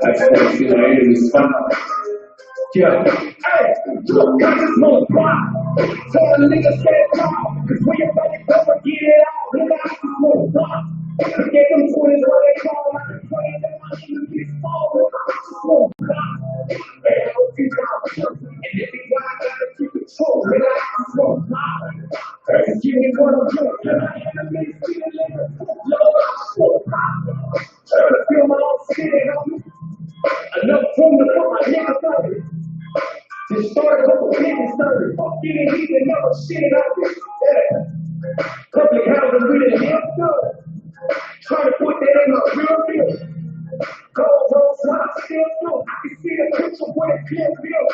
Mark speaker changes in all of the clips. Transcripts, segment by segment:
Speaker 1: I suppose the enemy's fun. Yeah. Hey, look, I just want to cry. Tell a nigga stand tall. Cause when you're ready, go and get it out. Nigga, I just want to cry. I gave them 20s what they call. I can pray that my nigga gets small. I just want to cry. Hey, I hope you cry. And if you gotta keep control, nigga, I just want to cry. Hey, give me what I'm doing. And I am the biggest feeling. Lord, I just want to cry. Trying to feel my own skin on me. Enough room to put my niggas on it. Just started a couple business started. Fucking he didn't never shit on it. Yeah. Public housing we didn't have done. Trying to put that in my real deal. Gold rolls when I still do. I can see the picture when it clear bill.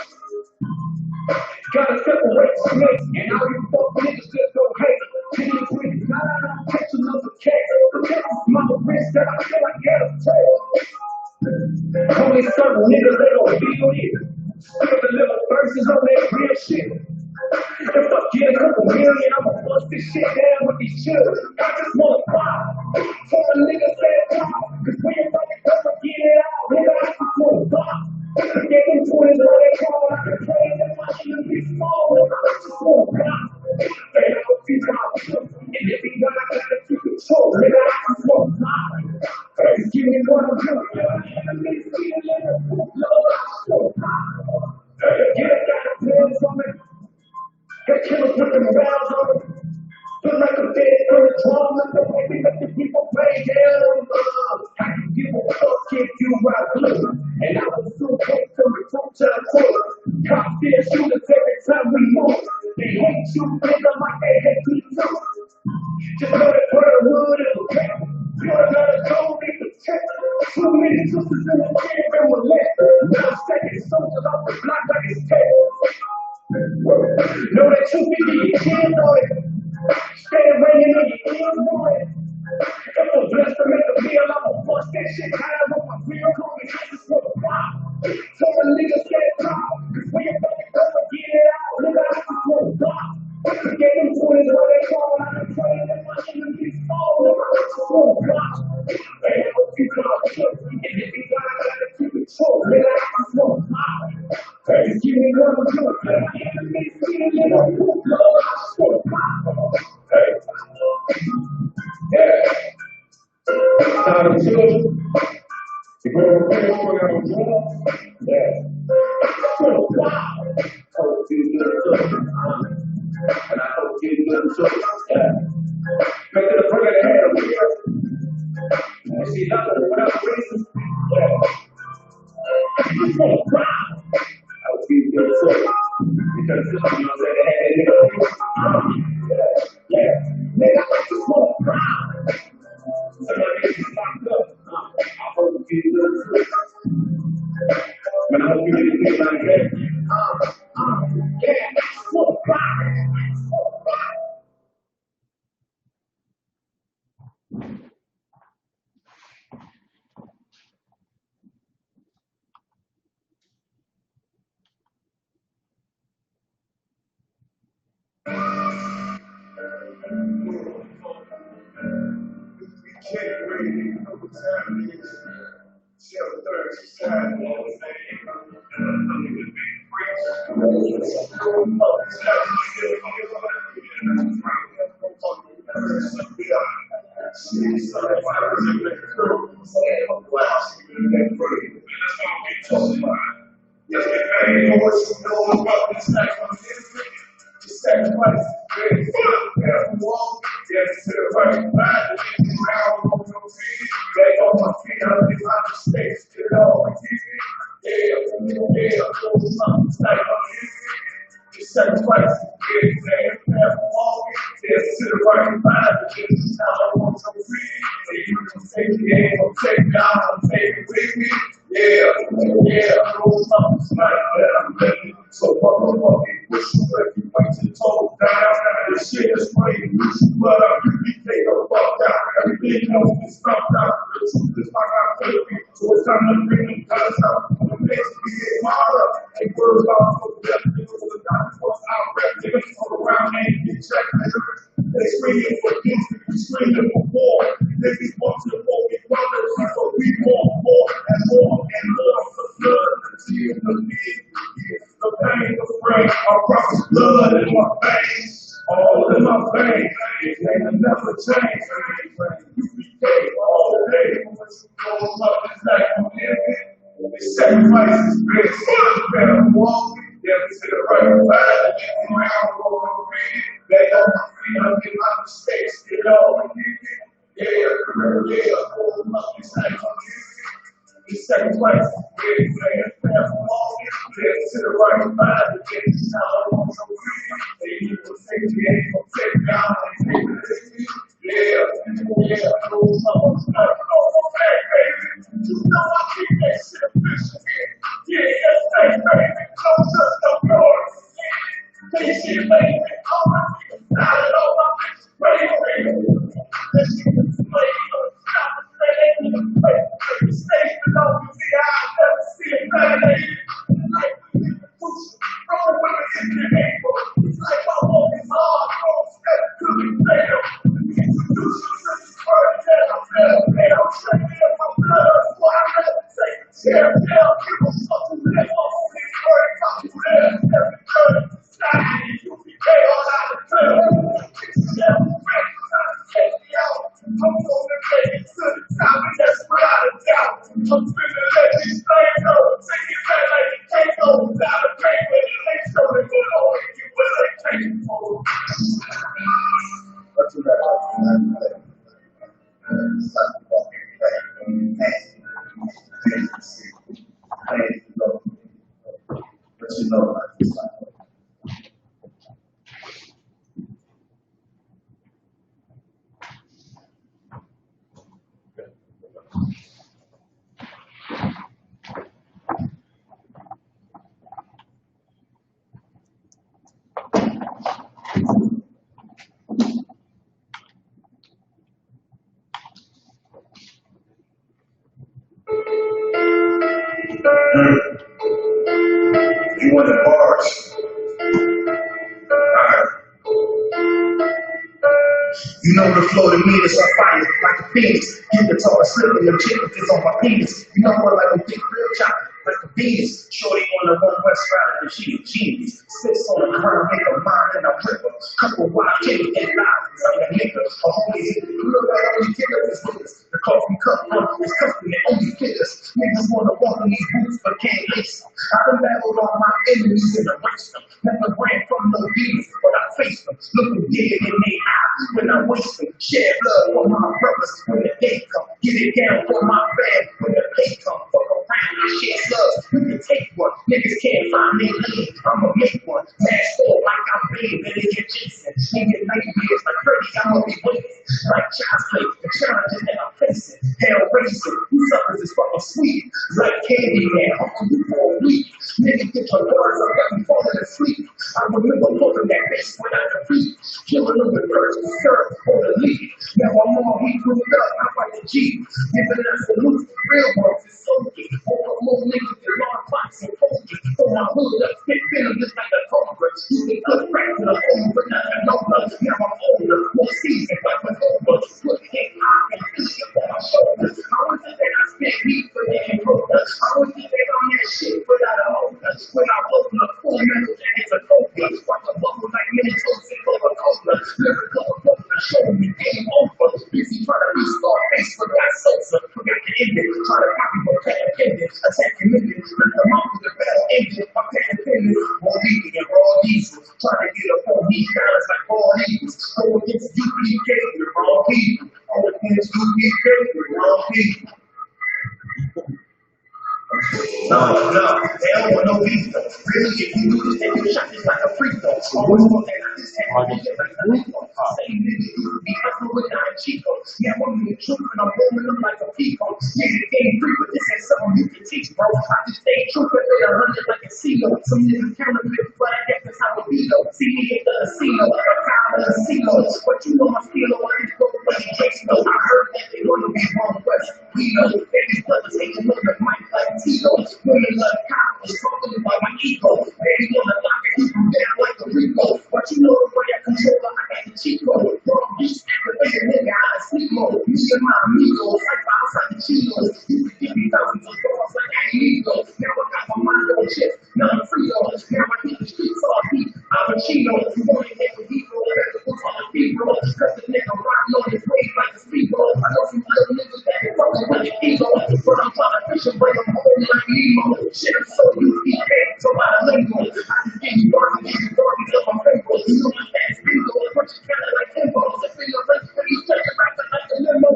Speaker 1: Gotta separate snakes and all you fuck niggas just go hate. Can you quit? I'm catching up the case. Protect this mama wrist that I feel like I gotta take. Only certain niggas they gon' feel it. Still the little verses on that real shit. If I get a couple million, I'ma bust this shit down with these children. I just wanna cry. Tell a nigga stand tall. Cause when you're ready, go and get it out. Nigga, I just wanna cry. I gave them 20s what they call. I can pray that my nigga gets small. I just wanna cry. Hey, I hope you cry. And if you gotta keep control, nigga, I just wanna cry. Hey, give me what I'm doing. That killer put them rounds on it. Feel like a dead for the drama. The way we let the people play down. I can give a fuck if you ride blue. And I will soon take some return to the court. Cops there shoot us every time we move. They hate you, nigga, like they hate you too. Just know that for the hood is a camp. You're another gold in the tent. Too many sisters in the camp and we're left. Now second soldiers off the block like it's tail. Know that you can get your hands on it. Stay ringing in your ears, boy. If I'm blessed to make a meal, I'ma bust that shit high on my real homie. I just want to pop. Tell a nigga stand tall. Cause when you're ready, go and get it out. Nigga, I just want to pop. I gave them 20s what they call. I can pray that my nigga gets small. Nigga, I just want to pop. Hey, I hope you call. And if you gotta keep control, nigga, I just want to pop. Hey, give me what I'm doing. Hey. Yeah. Time to you go to the on drugs. Yeah. Hope you good too. And I hope you good too. Yeah. Make it a bring it ahead over here. And see nothing for whatever reason. Yeah. I hope you good too. Because you know what I'm saying? Yeah. Nigga, I just want to cry. Somebody gets locked up. I hope you good too. And I hope you didn't feel like that. Yeah, I just want to cry. Sacrifice, yes, to the right mind, they on my feet, I'm in my mistakes, get all my sacrifice, yes, to the right mind, now I want to free. You can take me, ain't gonna take me out, I'm taking with me. I know something's like that, I'm ready. So motherfucking push you, if you wait to toe down. This shit is crazy, but you take a fuck down. Everything else is stumped out. The truth is like I'm baby. So it's time to bring them guns out. The next we get harder. And words out for the death. Niggas for the doctors, what's out rap. Niggas all around and get checked. They screaming for peace, we screaming for war. Niggas want to war with brothers, so we want more and more and more. The blood, the tears, the need, the pain, the brain, our brother's blood in my veins, all in my veins. It ain't never change. You became all day. What you know about this life I'm living? They sacrifice is best. Better walk, yeah, to the right side. Around for the feet. They on my feet, I'm in my mistakes. Get all I need. Hold them up, this life I'm living. The sacrifice is best. Better walk, yeah, to the right side. Now I want to free. They need to take me, ain't gonna take me out. They take me. I know someone's not okay, baby. You know I keep that shit official. That's right, baby. Don't trust no yours. This shit, baby. All my niggas died, all my bitches crazy. This shit is playing. Stop the play. Stay below me. See, I'll never see it better. Like we did the push. All women in the neighborhood. Like my woman's hard. Don't step to the fail. Introduce yourself to the word that I'm better. They don't check me in my blood. Why I never take a chair. Hell, you don't fuck with that. All these words come to that. Every turn. Stacking you be paid all out of turn. Never break. Take me out. I'm gonna take it to the top. And that's without a doubt. I'm finna let these things go. Take it back like it can't go. Without a break. When it ain't so they will know if you will ain't take it for. That's what you want the bars? You know the flow to me is on fire, like a phoenix. You can talk slipping, the chicken is on my penis. You know what, like a big real chocolate, like a Venus. Shorty on the one west side, and she a genius. Sits on the ground, make a mind and a ripper. Couple wild kids and lies, like a nigga. A homie hit the real that only killer is niggas. The coffee cup run is custom and only figures. Niggas wanna walk in these boots but can't lace them. I done battled all my enemies and erased them. Never ran from no demons, but I faced them. Looking dead in their eyes when I waste them. Shed blood for my brothers when the day come. Get it down for my fam when the pay come. Fuck around and share love. You can take one. Niggas can't find their lane. I'ma make one. Mask full like I'm big and they get Jason. Niggas nightmares like Freddy, I'ma be waiting. Like child's play, the challenges that I'm facing. Hell racing. You suckers is fucking sweet. Like candy man, I'm you for a week. Niggas get your words up, got me falling asleep. I remember pulling that bitch when I defeat. Killing them with birds and syrup on the leaf. Now I'm on, we grew up, I'm like a G. Giving us the loot, real ones is soldiers. Over more niggas than long pots and posters. So my hood up, spit venom just like a cobra. You can cut back to the home, but not a no blood. Now I'm older, more seasoned, like my over. Look, can't hide and eat your boss. shoulders. I want to think I spent weeks for the enroller. I want to think I'm that shit without a holder. When I open up full metal and it's a coca. Watch a bubble like mini toast and Coca-Cola. Lyrical approach to show me game over. Busy trying to restart Facebook, got Sosa. Forgot the ending. Try to copy but can't end it. Attacking millions. Let them off with the better engine. I'm paying pennies. More leading and raw diesel. Trying to get up on these guys like all eagles. Go against UPK with wrong people. Go against UPK with wrong people. No, they don't want no beef though. Really, if you lose, then you shot this like a free throw. Always want that, I just had to get like a Rico. Same nigga, you be hustling with nine Chico. Yeah, I'm only the truth and I'm rolling them like a Pico. Yeah, the game free, but this ain't something you can teach, bro. I just stay true, but they 100 like a CEO. Some niggas counterfeit, but I guess that's how it be though. See me at the casino, a cow in the casino. But you know my stilo, I just go with the Jason. I heard that they wanna be wrong, but we know that these brothers ain't look like Mike like Tito. Women love cops, talking about my ego. Baby wanna lock it, keep them down like a Rico. But you know the way I control her, I got the Chico. Wrong beast, activated nigga, I sleep mode. Me and my amigos, like outside the Chinos. You can give me thousands of dollars like I ain't ego. Now I got my mind on shit, now I'm free on. Now I hit the streets all deep. I'm a Chino. You want to get the Rico, that's the book on the people. Cause the nigga riding on his wave like a speedboat. I know some little niggas that ain't fucking with the ego. But I'm trying to fish and bring them home like Nemo. Shit, I'm so UPK, so bilingual. I just gave you Barbies of my favorite. You know my fast bingo, a bunch of kind like Timbos. I feel your rest for each other, rapping like a limo.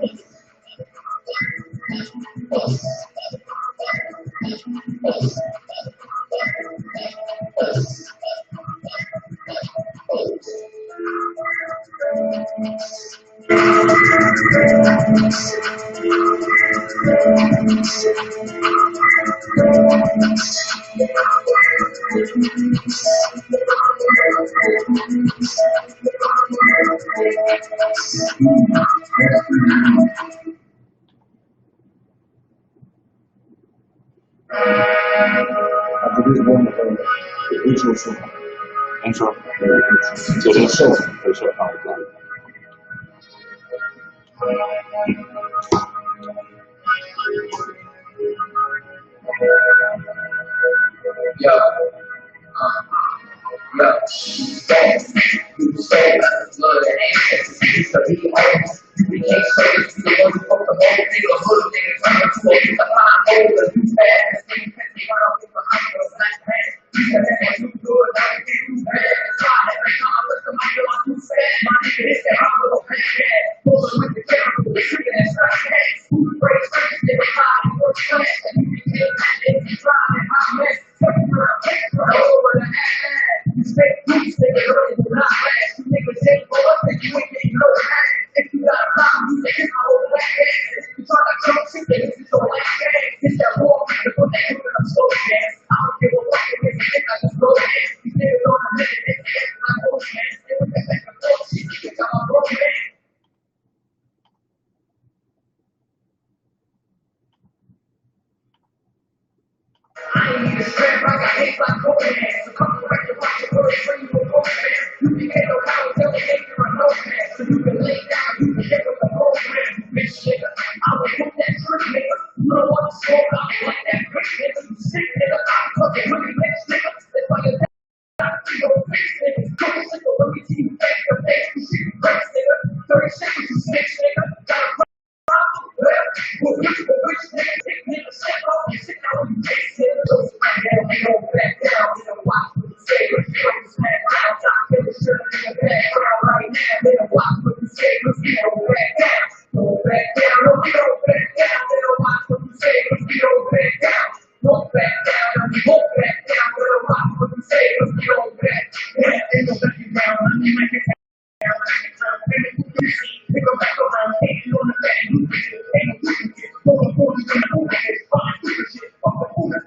Speaker 2: After this one, the intro song.
Speaker 3: Intro.
Speaker 2: To the show.
Speaker 3: For sure. Oh, okay.
Speaker 1: Yo, fast, blood and ass. It's the big ass. You can't say it to the one who put the whole thing of hood nigga turn to a piece of fine gold. You fast, then you pass me around with behind your black pants. You can have that new good, now you get too bad. Try every time I look at my girl, I'm too fast. My nigga, it's that hospital pain. Pulling with the camera, the trigger that's not cash. Who the great strength, they were high and work class. And you can kill that, they can drive and hot mess. Take your over the ass. You stay loose, they get hurt, it will not last. You niggas take for us, and you ain't getting no ass. If you got a problem, you can hit my whole black ass. If you try to jump shit, then it's your black ass. It's that war, you put that hood in a slow gas. I don't give a fuck if it's a I just blow gas. You did it on a minute, it's I go gas. They with that back and forth shit, you got my broke man. I ain't need a strap, I got hate like Conan. So come back to watch your words, bring you a program. You can get no power, tell me they you're a no man. So you can lay down, you can hit with the program. You bitch nigga, I will put that trick nigga. You don't want to smoke, I don't like that bitch nigga. You sick nigga, I'm fucking really bitch nigga. It's like a you don't bitch nigga. Don't sick of let me see you face to face. You shit breaks nigga. 30 seconds, you snitch nigga. Got a problem, well, we'll get you a bitch nigga. Sick nigga, shit off, you sick now when you taste nigga. Don't back down, they don't back down. They don't watch what you say, but you don't smack down. Top finish, shirt in the background right now. They don't watch what you say, but you don't back down. Don't back down, no, we don't back down. They don't watch what you say, but we don't back down. Don't back down, no, we won't back down. They don't watch what you say, but we don't back down. They don't back you down, let me make it down. Pick them back around, take you on the back, you bitch, ain't no shit. Fuck the 40 and the 40, it's fine, shit. Fuck the 40,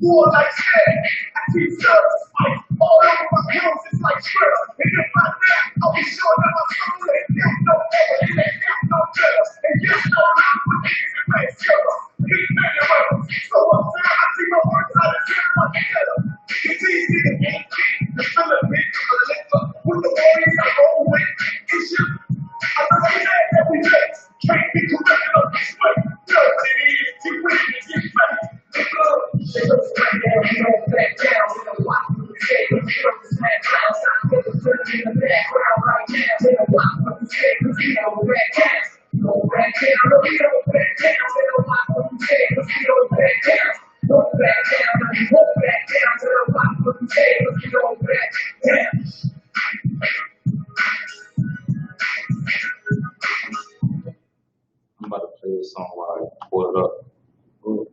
Speaker 1: War like shit. I keep service fights all over my clothes. It's like shrimp. And if I die, I'll be sure that my soul ain't down no ever. It ain't down no killer. And yes, no lie for niggas and race killer. Keep making weapons. So I'm saying I see my words out of here like a killer. It's easy to get the Philippines, the liquor. With the warriors I roll with. It's you. I know they say every day. Can't be corrected up this way. Dirty is too weak to get back. They look straight down, you don't back down. They don't watch what you say, but you don't smack down. Stop niggas putting in the background right now. They don't watch what you say, cause we don't back down. You don't back down, no, we don't back down. They don't watch what you say, cause we don't back down. Don't back down, no, you won't back down. They don't watch what you say, cause we don't back down.
Speaker 3: I'm about to play this song while I pull it up. Ooh.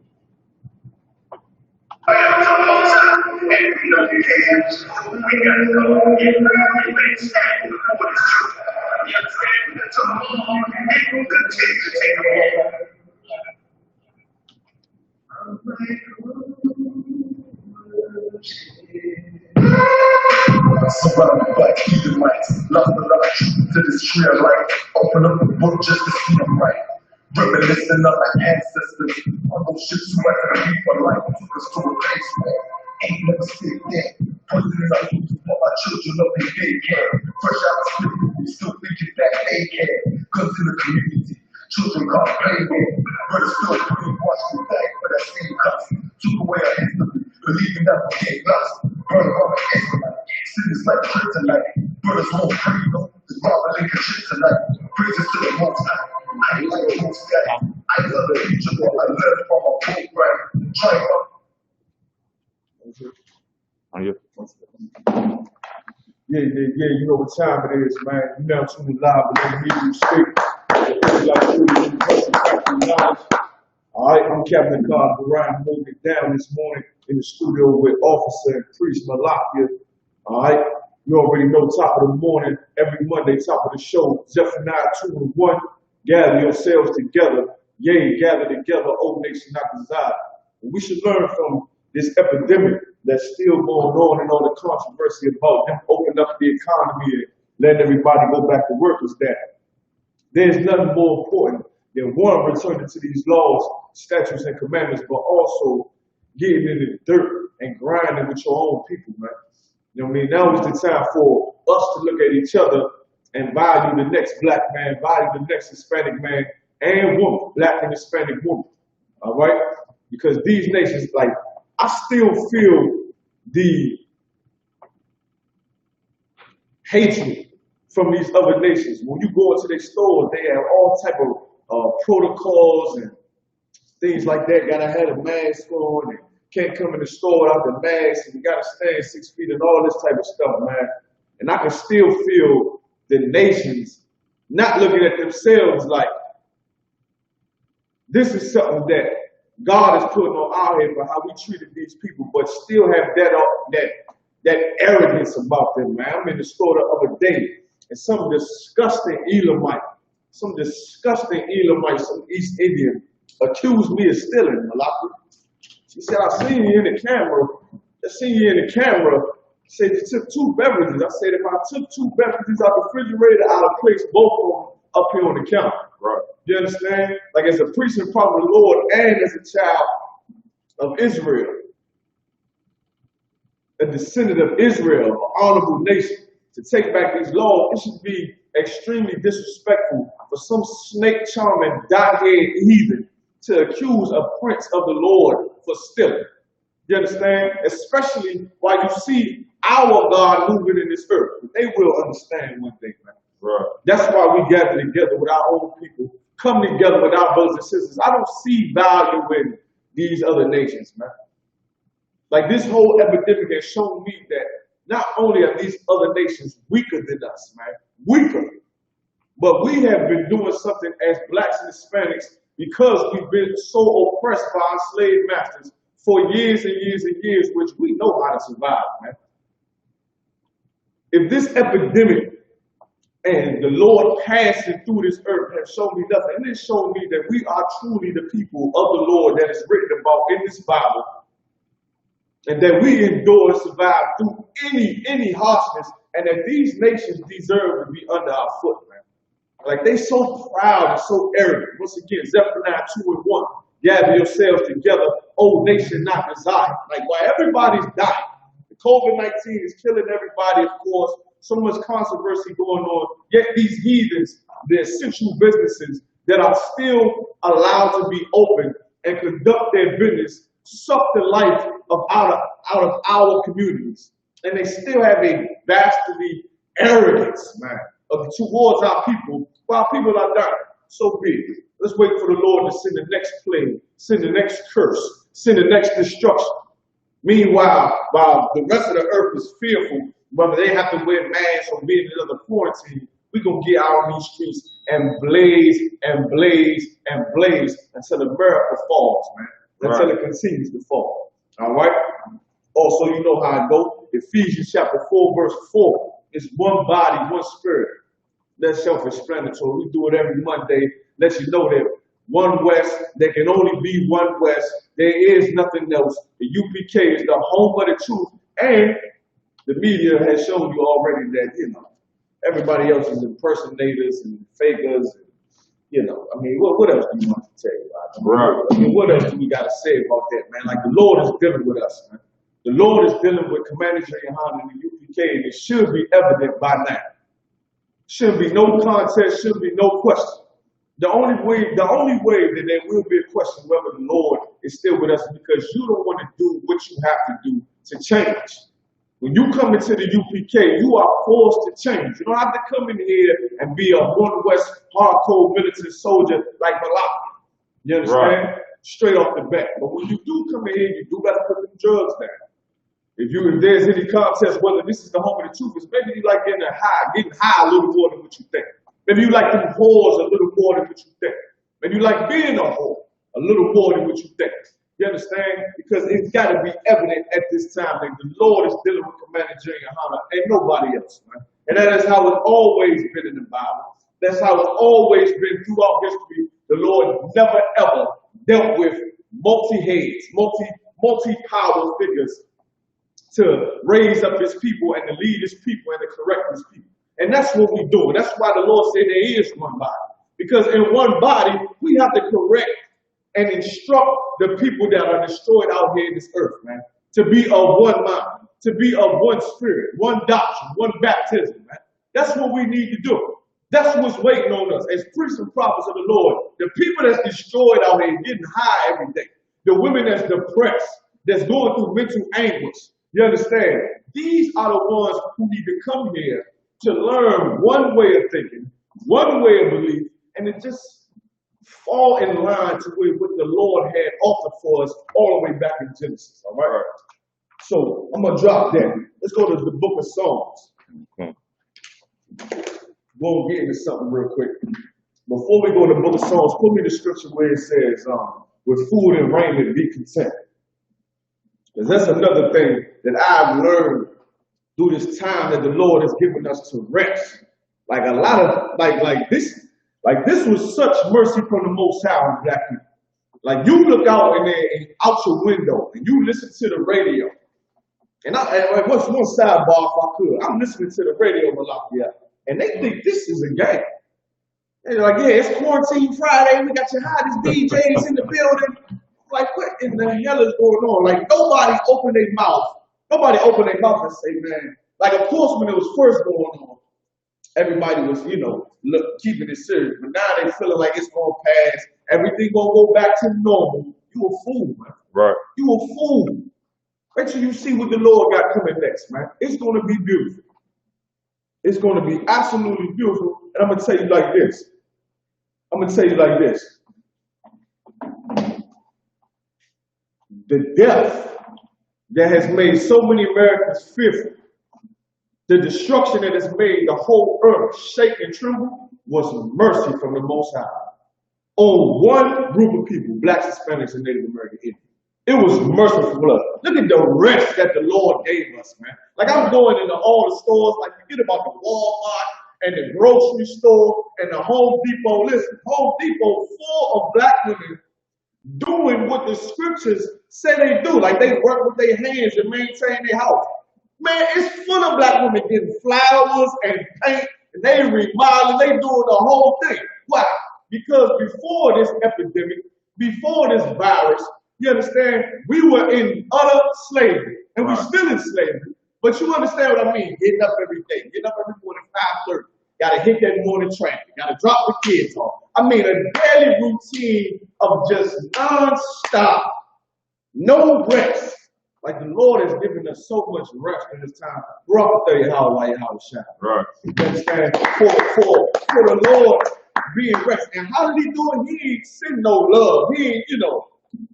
Speaker 2: Surrounded by Edomites, lost a lot of truth to this trail light. Open up the book just to see them right. Reminiscing of my ancestors, on those ships who had to leave for life, took us to a place where ain't never sit there. Poisoning our youth for our children up in daycare. Fresh out of school, we still thinking that they care. Guns in the community, children can't play with. Brothers still brainwashed and back for that same cuss. Took away our history, believing that we get lost. Burn all the Israelites. Cities like kryptonite. Brothers won't pray, no. It's Robert Lincoln shit tonight. Praises to the most high. I like the most guy. I love the future, but I learned from a program. Trying up.
Speaker 3: On you.
Speaker 4: Yeah, you know what time it is, man. You now tuning live with the media state. Alright, I'm Captain God Brian holding it down this morning in the studio with Officer and Priest Malakia. Alright, you already know top of the morning, every Monday, top of the show, Zephaniah 2 and 1. Gather yourselves together. Yea, gather together, O nation not desire. And we should learn from this epidemic that's still going on and all the controversy about them opening up the economy and letting everybody go back to work is that there's nothing more important than one, returning to these laws, statutes, and commandments, but also getting in the dirt and grinding with your own people, man. You know what I mean? Now is the time for us to look at each other and value the next black man, value the next Hispanic man and woman, black and Hispanic woman, all right? Because these nations, like, I still feel the hatred from these other nations. When you go into their stores, they have all type of protocols and things like that. Gotta have a mask on and can't come in the store without the mask, and you gotta stand 6 feet and all this type of stuff, man. And I can still feel the nations not looking at themselves like this is something that God is putting on our head for how we treated these people, but still have that arrogance about them, man. I'm in the store the other day, and some disgusting Elamite, some East Indian accused me of stealing, Malaki. She said, I seen you in the camera. Said you took 2 beverages. I said, if I took 2 beverages out the refrigerator, I'd have placed both of them up here on the counter. Right. You understand? Like as a priest and prophet of the Lord and as a child of Israel, a descendant of Israel, an honorable nation, to take back these laws, it should be extremely disrespectful for some snake charming, dot-head heathen to accuse a prince of the Lord for stealing. You understand? Especially while you see our God moving in this earth. They will understand one thing, man. Right. That's why we gather together with our own people, come together with our brothers and sisters. I don't see value in these other nations, man. Like this whole epidemic has shown me that not only are these other nations weaker than us, man, weaker, but we have been doing something as blacks and Hispanics because we've been so oppressed by our slave masters for years and years and years, which we know how to survive, man. If this epidemic and the Lord passing through this earth have shown me nothing, and it's shown me that we are truly the people of the Lord that is written about in this Bible, and that we endure and survive through any harshness, and that these nations deserve to be under our foot, man. Like they so proud and so arrogant. Once again, Zephaniah 2:1. Gather yourselves together, O nation not desired. Like while everybody's dying, the COVID-19 is killing everybody, of course, so much controversy going on, yet these heathens, the essential businesses that are still allowed to be open and conduct their business, suck the life out of our communities. And they still have a dastardly arrogance, man, towards our people, while people are dying. So be it. Let's wait for the Lord to send the next plague, send the next curse, send the next destruction. Meanwhile, while the rest of the earth is fearful, whether they have to wear masks or be in another quarantine, we're going to get out on these streets and blaze and blaze and blaze until America falls, man. Until it continues to fall. All right? Also, you know how I go. Ephesians chapter 4, verse 4. It's one body, one spirit. That's self-explanatory. We do it every Monday. Let you know that one West, there can only be one West. There is nothing else. The UPK is the home of the truth. And the media has shown you already that, you know, everybody else is impersonators and fakers. And, you know, I mean, what else do you want to tell you about? I mean, what else do we got to say about that, man? Like the Lord is dealing with us, man. The Lord is dealing with Commander Jahan and the UPK, and it should be evident by now. Shouldn't be no contest, shouldn't be no question. The only way that there will be a question whether the Lord is still with us is because you don't want to do what you have to do to change. When you come into the UPK, you are forced to change. You don't have to come in here and be a One West hardcore militant soldier like Malachi. You understand? Right. Straight off the bat. But when you do come in here, you do got to put them drugs down. If there's any contest whether this is the home of the truth, is maybe you like getting high a little more than what you think. Maybe you like them whores a little more than what you think. Maybe you like being a whore a little more than what you think. You understand? Because it's got to be evident at this time that the Lord is dealing with Commander Jahan and nobody else, man. And that is how it's always been in the Bible. That's how it's always been throughout history. The Lord never ever dealt with multi-heads, multi-power figures to raise up his people and to lead his people and to correct his people. And that's what we do. That's why the Lord said there is one body. Because in one body, we have to correct and instruct the people that are destroyed out here in this earth, man, to be of one mind, to be of one spirit, one doctrine, one baptism, man. That's what we need to do. That's what's waiting on us as priests and prophets of the Lord. The people that's destroyed out here getting high every day. The women that's depressed, that's going through mental anguish. You understand? These are the ones who need to come here to learn one way of thinking, one way of belief, and to just fall in line to what the Lord had offered for us all the way back in Genesis. All right? So I'm going to drop that. Let's go to the book of Psalms. We'll get into something real quick. Before we go to the book of Psalms, put me the scripture where it says, with food and raiment be content. Because that's another thing that I've learned through this time that the Lord has given us to rest. Like a lot of, like this was such mercy from the Most High on black people. Like you look out out your window and you listen to the radio. And what's one sidebar if I could? I'm listening to the radio a lot, yeah. And they think this is a game. They're like, yeah, it's quarantine Friday. We got your hottest DJs in the building. Like, what in the hell is going on? Like, nobody opened their mouth. Nobody opened their mouth and say, man. Like, of course, when it was first going on, everybody was, keeping it serious. But now they feeling like it's going to pass. Everything going to go back to normal. You a fool, man.
Speaker 3: Right.
Speaker 4: You a fool. Wait till you see what the Lord got coming next, man. It's going to be beautiful. It's going to be absolutely beautiful. And I'm going to tell you like this. The death that has made so many Americans fearful, the destruction that has made the whole earth shake and tremble, was mercy from the Most High on one group of people, blacks, Hispanics, and Native American Indians. It was merciful love. Look at the rest that the Lord gave us, man. Like I'm going into all the stores, like forget about the Walmart and the grocery store and the Home Depot. Listen, Home Depot full of black women doing what the scriptures say they do. Like they work with their hands and maintain their house. Man, it's full of black women getting flowers and paint, and they remodeling, they doing the whole thing. Why? Because before this epidemic, before this virus, you understand, we were in utter slavery, and we're still in slavery. But you understand what I mean? Getting up every day, getting up every morning, 5:30. Gotta hit that morning traffic, gotta drop the kids off. I mean, a daily routine of just non-stop, no rest. Like the Lord has given us so much rest in this time. Bro, I can tell you how while your house shine.
Speaker 3: Right.
Speaker 4: You understand? For the Lord being rest. And how did he do it? He ain't send no love. He ain't,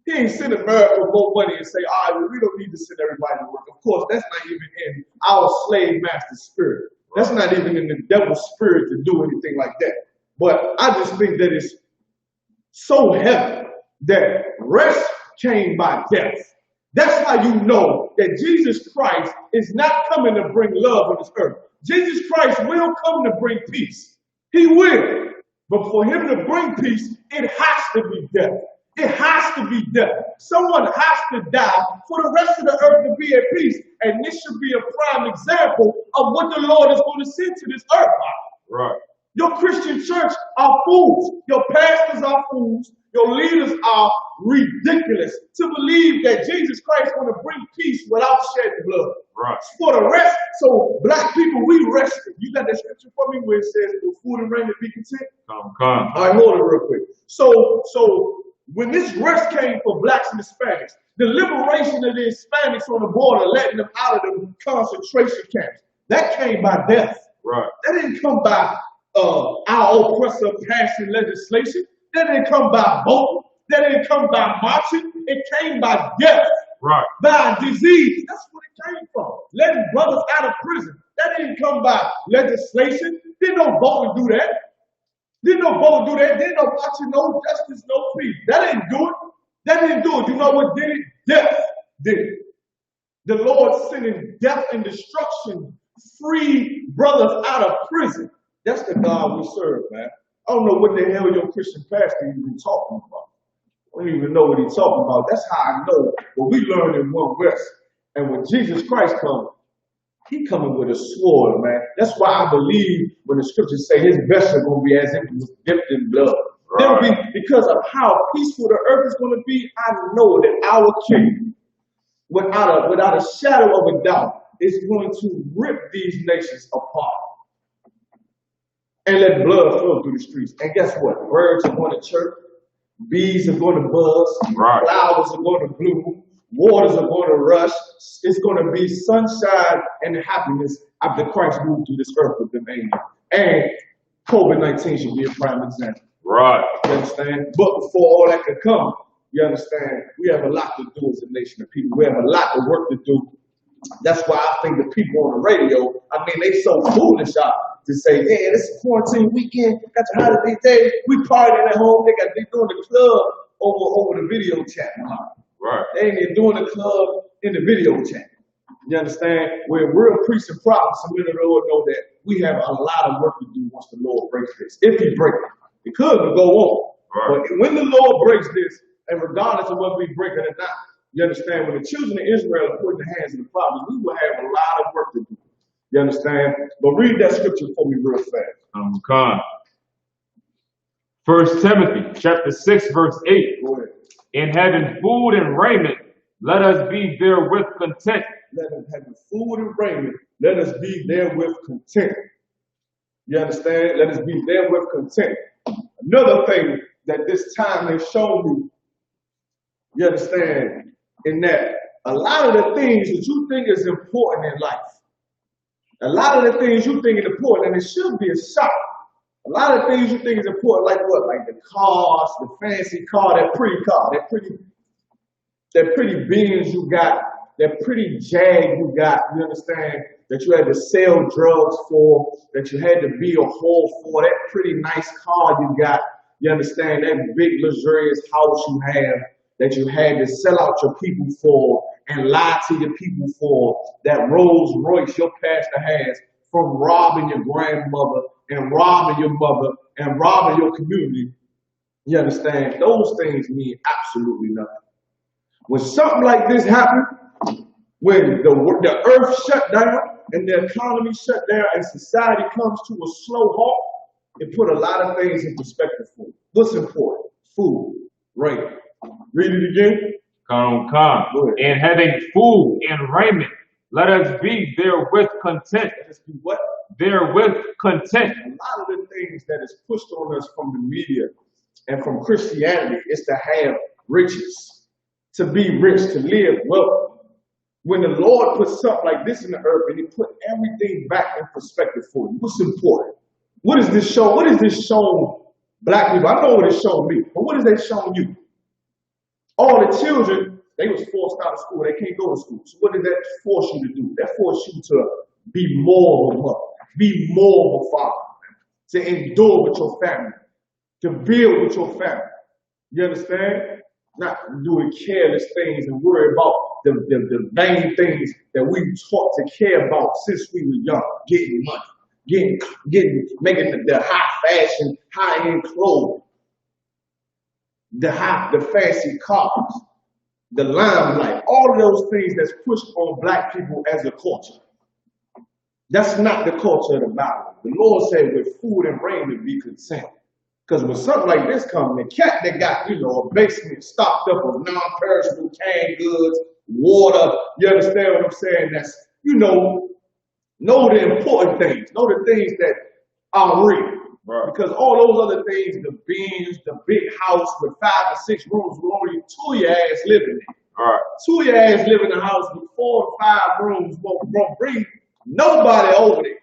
Speaker 4: he ain't send America more money and say, all right, we don't need to send everybody to work. Of course, that's not even in our slave master spirit. That's not even in the devil's spirit to do anything like that. But I just think that it's so heavy that rest came by death. That's how you know that Jesus Christ is not coming to bring love on this earth. Jesus Christ will come to bring peace. He will. But for him to bring peace, it has to be death. It has to be death. Someone has to die for the rest of the earth to be at peace. And this should be a prime example of what the Lord is going to send to this earth.
Speaker 3: Right.
Speaker 4: Your Christian church are fools. Your pastors are fools. Your leaders are ridiculous to believe that Jesus Christ is going to bring peace without shedding blood.
Speaker 3: Right.
Speaker 4: For the rest, so black people, we rested. You got that scripture for me where it says, "For food and raiment be content."
Speaker 3: Come.
Speaker 4: All right, hold it real quick. So when this rest came for blacks and Hispanics, the liberation of the Hispanics on the border, letting them out of the concentration camps, that came by death.
Speaker 3: Right.
Speaker 4: That didn't come by our oppressor passing legislation. That didn't come by voting. That didn't come by marching. It came by death.
Speaker 3: Right.
Speaker 4: By disease. That's what it came from. Letting brothers out of prison. That didn't come by legislation. Didn't no vote do that. Didn't no vote do that. Didn't no marching, no justice, no peace. That didn't do it. That didn't do it. You know what did it? Death did it. The Lord sending death and destruction, free brothers out of prison. That's the God we serve, man. I don't know what the hell your Christian pastor even talking about. I don't even know what he's talking about. That's how I know what we learn in one rest. And when Jesus Christ comes, he coming with a sword, man. That's why I believe when the scriptures say his vessel is going to be as if it was dipped in blood. Right. Be, because of how peaceful the earth is going to be, I know that our king, without a shadow of a doubt, is going to rip these nations apart and let blood flow through the streets. And guess what? Birds are going to chirp, bees are going to buzz,
Speaker 3: right.
Speaker 4: Flowers are going to bloom, waters are going to rush. It's going to be sunshine and happiness after Christ moved through this earth with them angels. And COVID-19 should be a prime example.
Speaker 3: Right.
Speaker 4: You understand? But before all that could come, you understand, we have a lot to do as a nation of people. We have a lot of work to do. That's why I think the people on the radio, I mean, they so foolish out to say, yeah, this is quarantine weekend, got your holiday day, we partying at home, they doing the club over the video chat.
Speaker 3: Right. They
Speaker 4: ain't even doing the club in the video chat. You understand? We're real priests and prophets, and we the Lord know that we have a lot of work to do once the Lord breaks this. If he breaks it. It could go on. Right. But when the Lord breaks this, and regardless of whether we break it or not, you understand, when the children of Israel are put in the hands of the fathers, we will have a lot of work to do. You understand? But read that scripture for me real fast.
Speaker 3: Con. 1 Timothy chapter 6, verse 8.
Speaker 4: Go ahead.
Speaker 3: In having food and raiment, let us be therewith content.
Speaker 4: Let us have food and raiment. Let us be therewith content. You understand? Let us be therewith content. Another thing that this time has shown me, you understand, in that a lot of the things that you think is important in life, a lot of the things you think is important, and it should be a shock. A lot of things you think is important, like what? Like the cars, the fancy car, that pretty car, that pretty Benz you got, that pretty Jag you got, you understand, that you had to sell drugs for, that you had to be a whore for, that pretty nice car you got, you understand, that big luxurious house you have, that you had to sell out your people for and lie to your people for, that Rolls Royce your pastor has, from robbing your grandmother and robbing your mother and robbing your community. You understand? Those things mean absolutely nothing. When something like this happens, when the earth shut down and the economy shut down and society comes to a slow halt, it put a lot of things in perspective for you. What's important? Food, right? Read it again.
Speaker 3: Come,
Speaker 4: Go ahead.
Speaker 3: and having food and raiment, let us be therewith content.
Speaker 4: Let's do what?
Speaker 3: Therewith content.
Speaker 4: A lot of the things that is pushed on us from the media and from Christianity is to have riches, to be rich, to live well. When the Lord puts something like this in the earth and He put everything back in perspective for you, what's important? What is this show? What is this showing black people? I know what it's showing me, but what is that showing you? All the children, they was forced out of school. They can't go to school. So what did that force you to do? That forced you to be more of a mother, be more of a father, to endure with your family, to build with your family. You understand? Not doing careless things and worry about the vain things that we were taught to care about since we were young. Getting money, making the high fashion, high end clothes, the fancy cars, the limelight, all of those things that's pushed on black people as a culture. That's not the culture of the Bible. The Lord said, with food and raiment be content. Because when something like this comes, the cat that got, a basement stocked up with non-perishable canned goods, water, you understand what I'm saying? That's, know the important things, know the things that are real.
Speaker 3: Right.
Speaker 4: Because all those other things, the beans, the big house with 5 or 6 rooms, will only 2 of your ass living in.
Speaker 3: All right.
Speaker 4: 2 of your ass live in a house with 4 or 5 rooms won't bring nobody over there.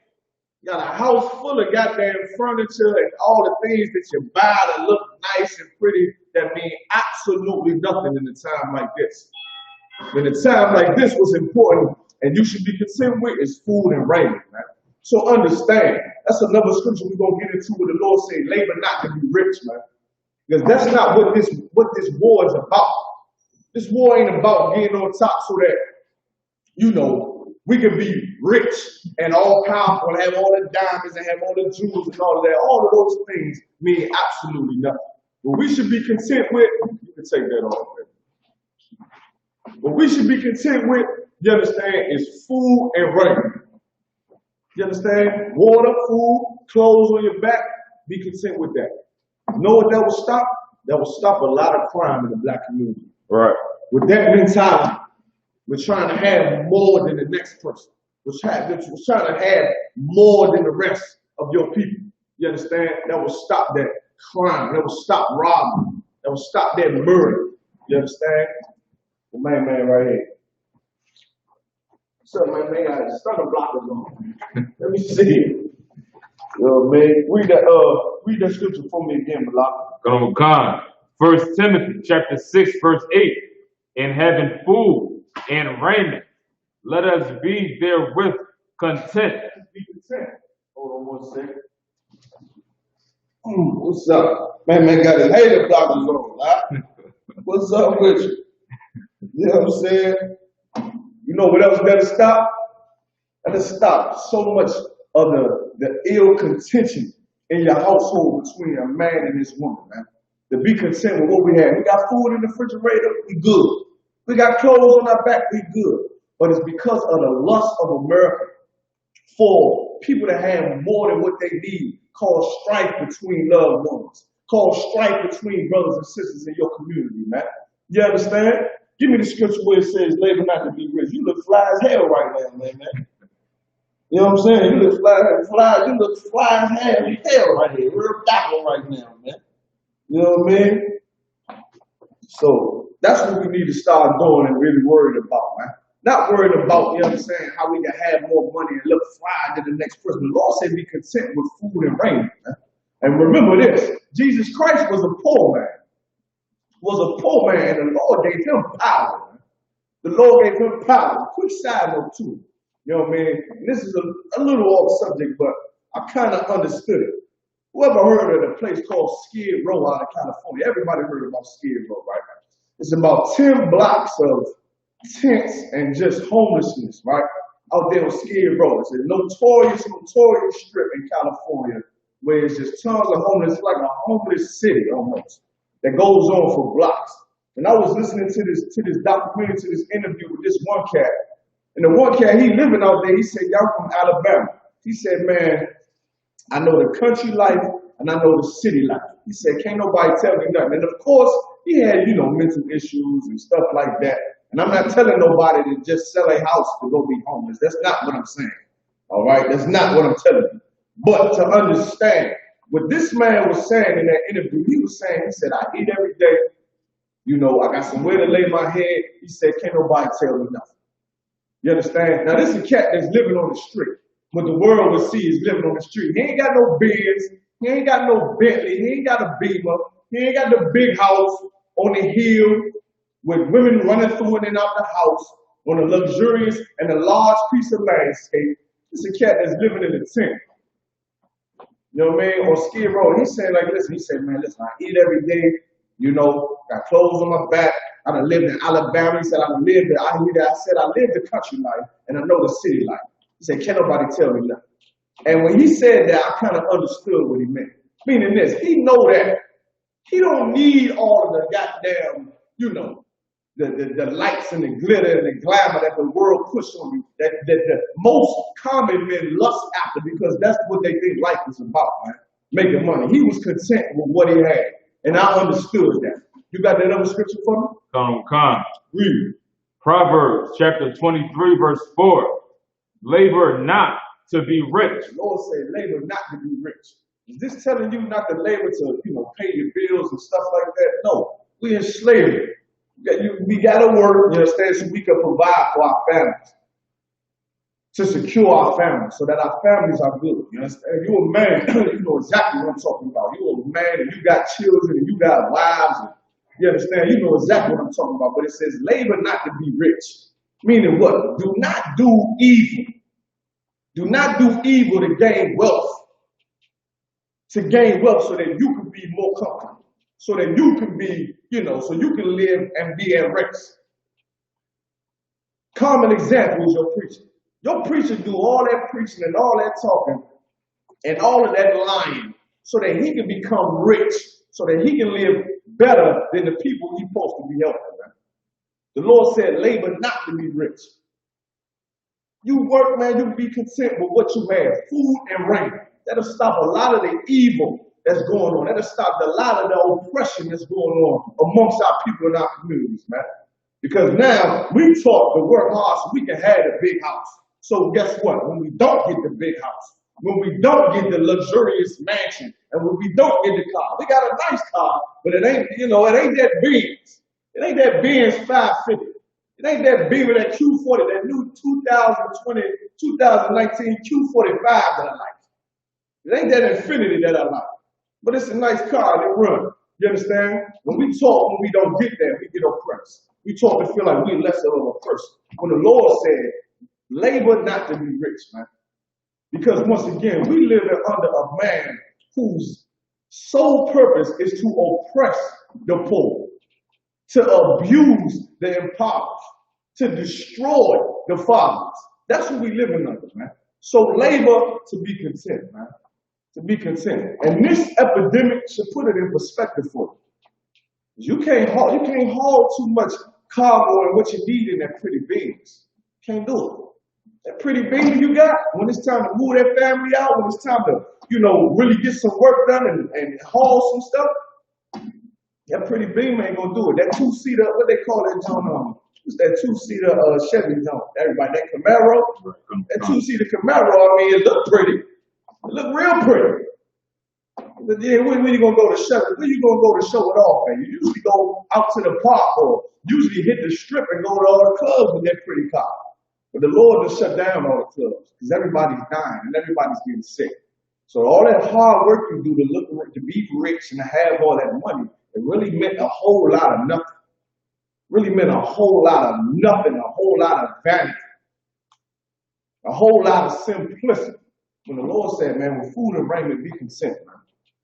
Speaker 4: You got a house full of goddamn furniture and all the things that you buy that look nice and pretty that mean absolutely nothing in a time like this. When a time like this was important and you should be content with is food and raiment, man. So understand, that's another scripture we're going to get into where the Lord said, labor not to be rich, man. Because that's not what this war is about. This war ain't about getting on top so that, we can be rich and all powerful and have all the diamonds and have all the jewels and all of that. All of those things mean absolutely nothing. What we should be content with, you can take that off, man. What we should be content with, you understand, is food and raiment. You understand? Water, food, clothes on your back, be content with that. You know what that will stop? That will stop a lot of crime in the black community.
Speaker 3: Right.
Speaker 4: With that mentality, we're trying to have more than the next person. We're trying to have more than the rest of your people. You understand? That will stop that crime. That will stop robbing. That will stop that murder. You understand? The man right here. What's up, man? They got his stunner blockers on. Let me see it. Man, read that scripture for me again, Malak.
Speaker 3: Come. 1 Timothy chapter 6, verse 8. And having food and raiment, let us be therewith content.
Speaker 4: Be content. Hold on 1 second. What's up? Man got his hater blockers on, right? What's up with you? You know what I'm saying? You know what else better stop? Better stop so much of the ill contention in your household between a man and his woman, man. To be content with what we have. We got food in the refrigerator, we good. We got clothes on our back, we good. But it's because of the lust of America for people to have more than what they need, cause strife between loved ones, cause strife between brothers and sisters in your community, man. You understand? Give me the scripture where it says, labor not to be rich. You look fly as hell right now, man. You know what I'm saying? You look you look fly as hell right here. Real dapper right now, man. You know what I mean? So that's what we need to start doing and really worried about, man. Not worried about, you know what I'm saying, how we can have more money and look fly than the next person. The Lord said be content with food and raiment, man. And remember this, Jesus Christ was a poor man. And the Lord gave him power. Man. The Lord gave him power. Quick side note too. You know what I mean? And this is a little off subject, but I kind of understood it. Whoever heard of a place called Skid Row out of California? Everybody heard about Skid Row, right? It's about 10 blocks of tents and just homelessness, right? Out there on Skid Row. It's a notorious strip in California where it's just tons of homeless, like a homeless city almost. that goes on for blocks. And I was listening to this documentary, to this interview with this one cat. And the one cat, he living out there, he said, y'all from Alabama. He said, man, I know the country life and I know the city life. He said, can't nobody tell me nothing. And of course, he had, mental issues and stuff like that. And I'm not telling nobody to just sell a house to go be homeless. That's not what I'm saying. All right? That's not what I'm telling you. But to understand what this man was saying in that interview, he said, I eat every day. I got somewhere to lay my head. He said, can't nobody tell me nothing. You understand? Now, this is a cat that's living on the street. What the world will see is living on the street. He ain't got no Benz. He ain't got no Bentley. He ain't got a Beamer. He ain't got the big house on the hill with women running through it and out the house on a luxurious and a large piece of landscape. It's a cat that's living in a tent. You know what I mean? On Skid Row. He said, listen, man, listen, I eat every day. Got clothes on my back. I done lived in Alabama. He said, I lived the country life and I know the city life. He said, can't nobody tell me nothing. And when he said that, I kind of understood what he meant. Meaning this, he know that he don't need all of the goddamn, the lights and the glitter and the glamour that the world push on you, that the most common men lust after, because that's what they think life is about, man. Making money. He was content with what he had. And I understood that. You got that other scripture for me?
Speaker 3: Come.
Speaker 4: Read.
Speaker 3: Proverbs chapter 23, verse 4. Labor not to be rich.
Speaker 4: The Lord said, labor not to be rich. Is this telling you not to labor to, pay your bills and stuff like that? No. We in slavery. We got to work, so we can provide for our families. To secure our families, so that our families are good. You understand? You a man, you know exactly what I'm talking about. You a man and you got children and you got wives. And, you understand? You know exactly what I'm talking about. But it says, labor not to be rich. Meaning what? Do not do evil. Do not do evil to gain wealth. To gain wealth so that you can be more comfortable. So that you can be, so you can live and be at rest. Common example is your preacher. Your preacher do all that preaching and all that talking and all of that lying so that he can become rich, so that he can live better than the people he's supposed to be helping. Man. The Lord said, labor not to be rich. You work, man, you be content with what you have, food and raiment. That'll stop a lot of the evil that's going on. That'll stop a lot of the oppression that's going on amongst our people in our communities, man. Because now we taught to work hard so we can have a big house. So guess what? When we don't get the big house, when we don't get the luxurious mansion, and when we don't get the car, we got a nice car, but it ain't, it ain't that Benz. It ain't that Benz 550. It ain't that Beamer, that Q40, that new 2019 Q45 that I like. It ain't that Infinity that I like. But it's a nice car and it runs. You understand? When we talk, when we don't get there, we get oppressed. We talk and feel like we're less of a person. When the Lord said, labor not to be rich, man. Because once again, we live under a man whose sole purpose is to oppress the poor, to abuse the impoverished, to destroy the fathers. That's what we living under, man. So labor to be content, man. To be content. And this epidemic should put it in perspective for you. You can't haul too much cargo and what you need in that pretty beans. Can't do it. That pretty baby you got, when it's time to move that family out, when it's time to, really get some work done and haul some stuff, that pretty beam ain't gonna do it. That two-seater, what they call that, John? It's that two-seater Chevy, John. Everybody, that Camaro, that two-seater Camaro, it look pretty. It look real pretty. But then when you gonna go to show it? When you gonna go to show it off, man? You usually go out to the park or usually hit the strip and go to all the clubs with that pretty car. But the Lord has shut down all the clubs because everybody's dying and everybody's getting sick. So all that hard work you do to be rich and to have all that money, it really meant a whole lot of nothing. Really meant a whole lot of nothing, a whole lot of vanity, a whole lot of simplicity. When the Lord said, man, with food and raiment, be content, man.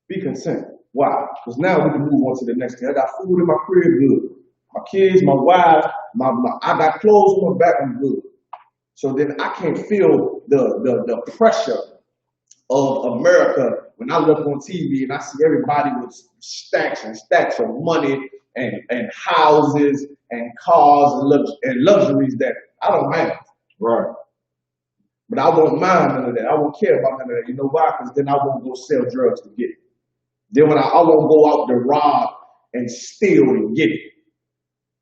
Speaker 4: Be content. Why? Because now we can move on to the next thing. I got food in my crib, good. My kids, my wife, I got clothes on my back, I'm good. So then I can't feel the pressure of America when I look on TV and I see everybody with stacks and stacks of money and houses and cars and luxuries that I don't have.
Speaker 3: Right.
Speaker 4: But I won't mind none of that. I won't care about none of that. You know why? Because then I won't go sell drugs to get it. Then when I won't go out to rob and steal and get it.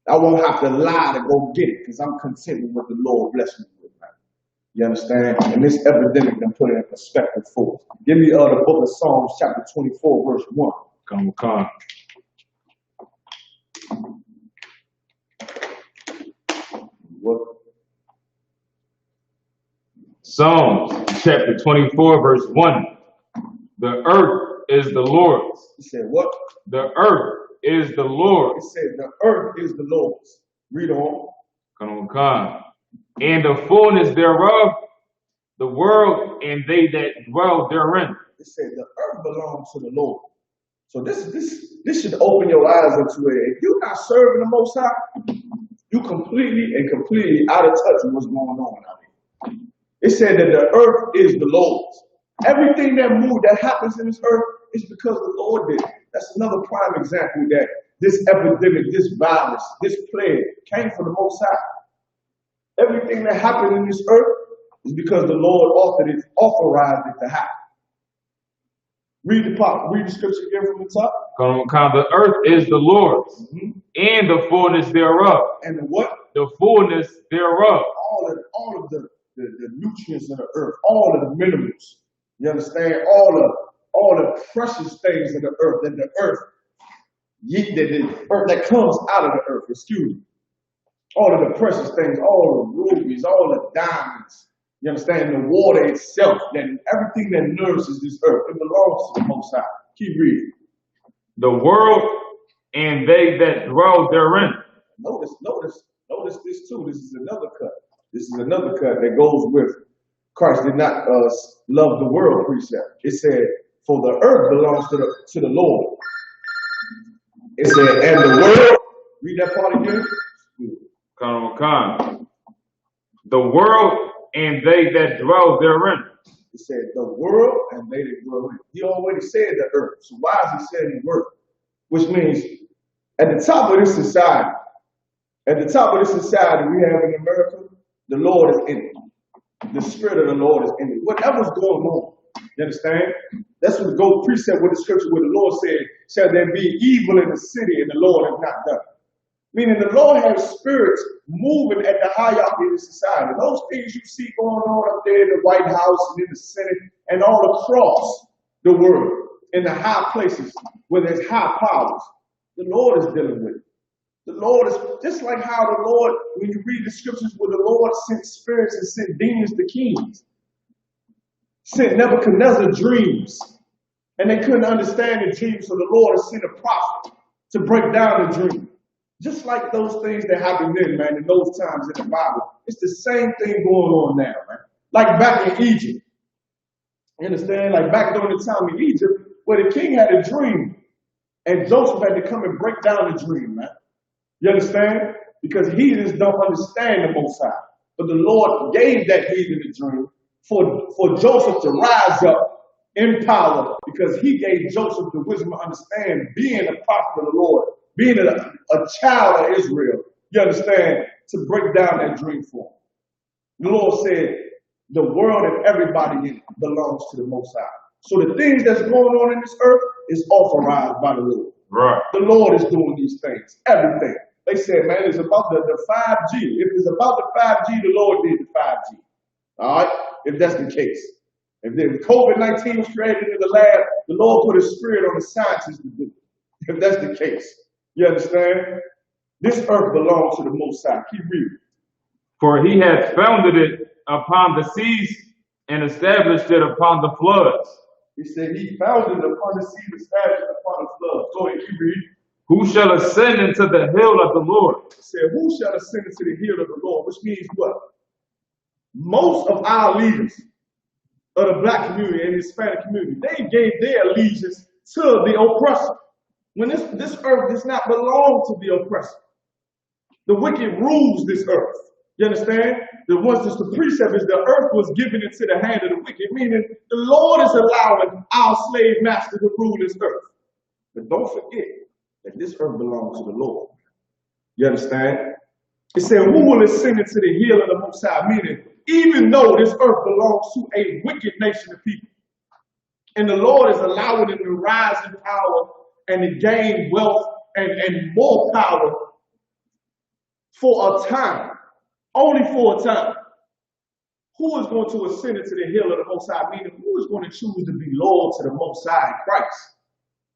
Speaker 4: I won't have to lie to go get it because I'm content with what the Lord blessed me with, man. You understand? And this epidemic can put it in perspective for us. Give me the book of Psalms, chapter 24, verse 1.
Speaker 3: Come on.
Speaker 4: What?
Speaker 3: Psalms chapter 24, verse 1. The earth is the Lord's.
Speaker 4: He said, what?
Speaker 3: The earth is the
Speaker 4: It
Speaker 3: Lord's.
Speaker 4: said, the earth is the Lord's. Read on.
Speaker 3: Come on. And the fullness thereof, the world and they that dwell therein.
Speaker 4: It said, the earth belongs to the Lord. So this should open your eyes up to it. If you're not serving the Most High, you completely out of touch with what's going on out here. It said that the earth is the Lord's. Everything that happens in this earth is because the Lord did it. That's another prime example that this epidemic, this virus, this plague came from the Most High. Everything that happened in this earth is because the Lord authorized it to happen. Read the scripture again from the top.
Speaker 3: The earth is the Lord's, and the fullness thereof.
Speaker 4: And the what?
Speaker 3: The fullness thereof.
Speaker 4: All of the nutrients of the earth, all of the minerals. You understand? All the precious things of the earth, that comes out of the earth, excuse me. All of the precious things, all the rubies, all the diamonds. You understand? The water itself, everything that nourishes this earth, it belongs to the Most High. Keep reading.
Speaker 3: The world and they that dwell therein.
Speaker 4: Notice this too. This is another cut. This is another cut that goes with Christ did not love the world precept. It said, for the earth belongs to the Lord. It said, and the world, read that part again.
Speaker 3: The world and they that dwell therein.
Speaker 4: It said, the world and they that dwell in. He already said the earth. So why is he saying the earth? Which means at the top of this society we have in America, the Lord is in it. The Spirit of the Lord is in it. Whatever's going on, you understand? That's what goes precept with the scripture where the Lord said, shall there be evil in the city and the Lord has not done it. Meaning the Lord has spirits moving at the hierarchy of the society. Those things you see going on up there in the White House and in the Senate and all across the world, in the high places where there's high powers, the Lord is dealing with it. The Lord is just like how the Lord, when you read the scriptures where the Lord sent spirits and sent demons to kings, sent Nebuchadnezzar dreams, and they couldn't understand the dreams, so the Lord has sent a prophet to break down the dream. Just like those things that happened then, man, in those times in the Bible, it's the same thing going on now, man. Like back in Egypt. You understand? Like back during the time in Egypt, where the king had a dream, and Joseph had to come and break down the dream, man. You understand? Because heathens don't understand the Most High. But the Lord gave that heathen a dream for Joseph to rise up in power, because he gave Joseph the wisdom to understand being a prophet of the Lord, being a child of Israel, you understand, to break down that dream for him. The Lord said, the world and everybody in it belongs to the Most High. So the things that's going on in this earth is authorized by the Lord.
Speaker 3: Right.
Speaker 4: The Lord is doing these things, everything. They said, man, it's about the 5G. If it's about the 5G, the Lord did the 5G. All right? If that's the case. If COVID-19 was created in the lab, the Lord put his spirit on the scientists to do it. If that's the case. You understand? This earth belongs to the Most High. Keep reading.
Speaker 3: For he hath founded it upon the seas and established it upon the floods.
Speaker 4: He said he founded it upon the seas, established it upon the floods. Go ahead, keep reading.
Speaker 3: Who shall ascend into the hill of the Lord?
Speaker 4: He said, who shall ascend into the hill of the Lord? Which means what? Most of our leaders of the black community and the Hispanic community, they gave their allegiance to the oppressor. When this earth does not belong to the oppressor. The wicked rules this earth. You understand? The precept is the earth was given into the hand of the wicked, meaning the Lord is allowing our slave master to rule this earth. But don't forget that this earth belongs to the Lord. You understand? It said, who will ascend into the hill of the Most High? Meaning, even though this earth belongs to a wicked nation of people, and the Lord is allowing them to rise in power and to gain wealth and more power for a time, only for a time. Who is going to ascend into the hill of the Most High? Meaning, who is going to choose to be loyal to the Most High in Christ?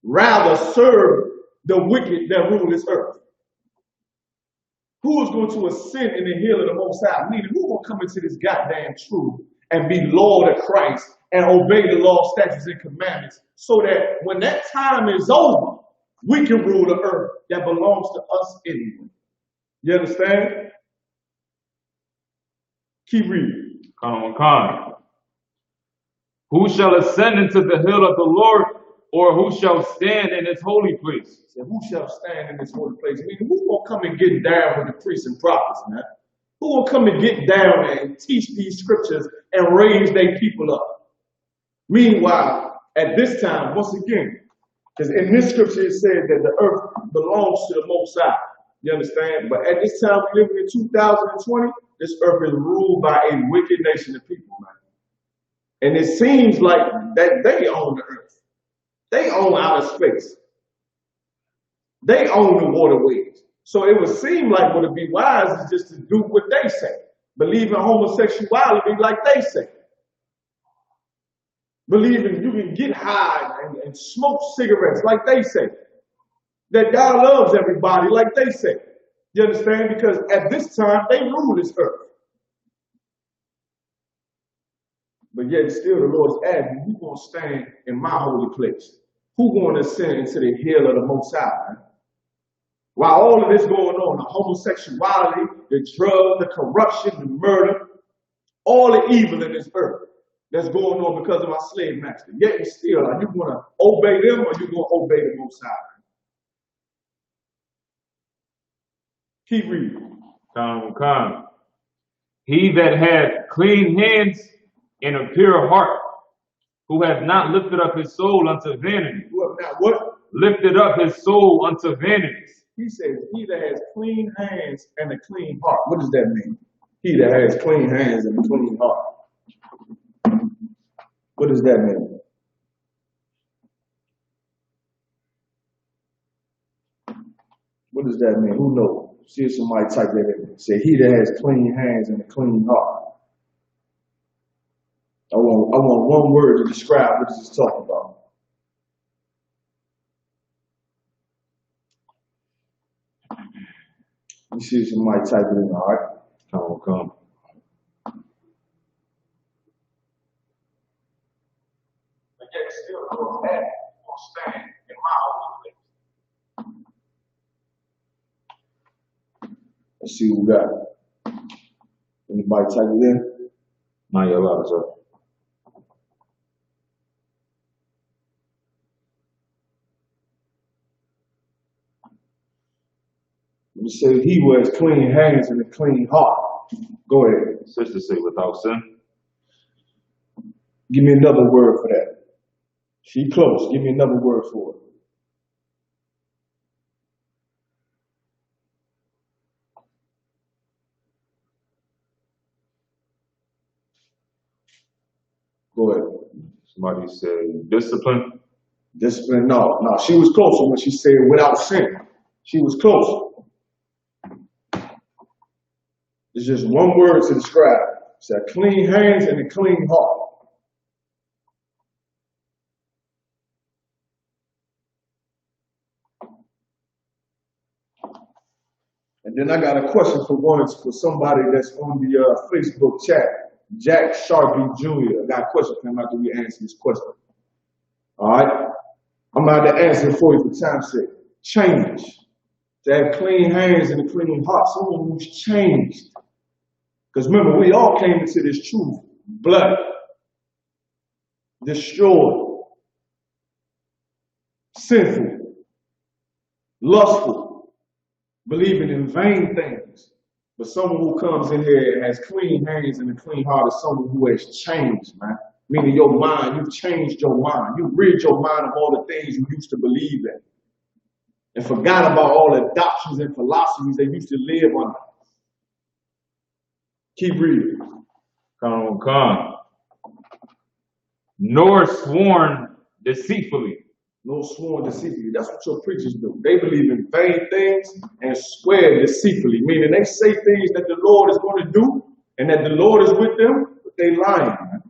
Speaker 4: Rather serve the wicked that rule this earth. Who is going to ascend in the hill of the Most High? Meaning, who will come into this goddamn truth and be loyal to Christ and obey the law, statutes, and commandments so that when that time is over, we can rule the earth that belongs to us anyway. You understand? Keep reading.
Speaker 3: Come. Who shall ascend into the hill of the Lord, or who shall stand in his holy place?
Speaker 4: So who shall stand in this holy place? I mean, who gonna come and get down with the priests and prophets, man? Who gonna come and get down and teach these scriptures and raise their people up? Meanwhile, at this time, once again, because in this scripture it says that the earth belongs to the Most High. You understand? But at this time we live in 2020, this earth is ruled by a wicked nation of people, man. And it seems like that they own the earth. They own outer space. They own the waterways. So it would seem like what would be wise is just to do what they say. Believe in homosexuality like they say. Believe in you can get high and smoke cigarettes like they say. That God loves everybody like they say. You understand? Because at this time, they rule this earth. But yet still the Lord's asking, who's going to stand in my holy place? Who's going to ascend into the hill of the Most High? While all of this going on, the homosexuality, the drugs, the corruption, the murder, all the evil in this earth that's going on because of our slave master. Yet and still, are you going to obey them or are you going to obey the Most High? Keep reading.
Speaker 3: Come. He that hath clean hands and a pure heart, who hath not lifted up his soul unto vanity.
Speaker 4: Who have not what?
Speaker 3: Lifted up his soul unto vanities.
Speaker 4: He says, he that has clean hands and a clean heart. What does that mean? He that has clean hands and a clean heart. What does that mean? What does that mean? Who knows? See if somebody type that in. Say, he that has clean hands and a clean heart. I want one word to describe what this is talking about. Let me see if somebody type it in, all right? Come. But yet still the Lord's hand will stand in my holy place. Let's see who we got. Anybody type it in?
Speaker 3: Not your allowed, sir.
Speaker 4: Let me say he who has clean hands and a clean heart. Go ahead.
Speaker 3: Sister say without sin.
Speaker 4: Give me another word for that. She close. Give me another word for it. Go ahead.
Speaker 3: Somebody say discipline.
Speaker 4: Discipline? No. She was closer when she said without sin. She was closer. It's just one word to describe it. It's a clean hands and a clean heart. And then I got a question for somebody that's on the Facebook chat. Jack Sharpie Jr. I got a question for him after we answer this question. All right? I'm about to answer it for you for time's sake. Change. To have clean hands and a clean heart. Someone who's changed. Because remember, we all came into this truth. Blood. Destroyed. Sinful. Lustful. Believing in vain things. But someone who comes in here and has clean hands and a clean heart is someone who has changed, man. Meaning your mind, you've changed your mind. You rid your mind of all the things you used to believe in and forgot about all the doctrines and philosophies they used to live under. Keep reading.
Speaker 3: Come. Nor sworn deceitfully.
Speaker 4: No sworn deceitfully. That's what your preachers do. They believe in vain things and swear deceitfully, meaning they say things that the Lord is going to do and that the Lord is with them, but they lying. Man.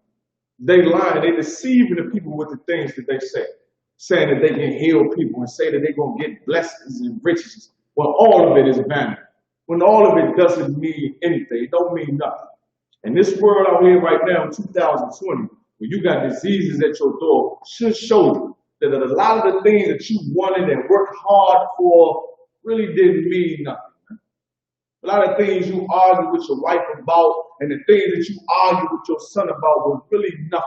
Speaker 4: They lying. They deceiving the people with the things that they say, saying that they can heal people and say that they're going to get blessings and riches. Well, all of it is vanity. When all of it doesn't mean anything, it don't mean nothing. And this world out here right now in 2020, when you got diseases at your door, should show you that a lot of the things that you wanted and worked hard for really didn't mean nothing. A lot of things you argue with your wife about and the things that you argue with your son about was really nothing.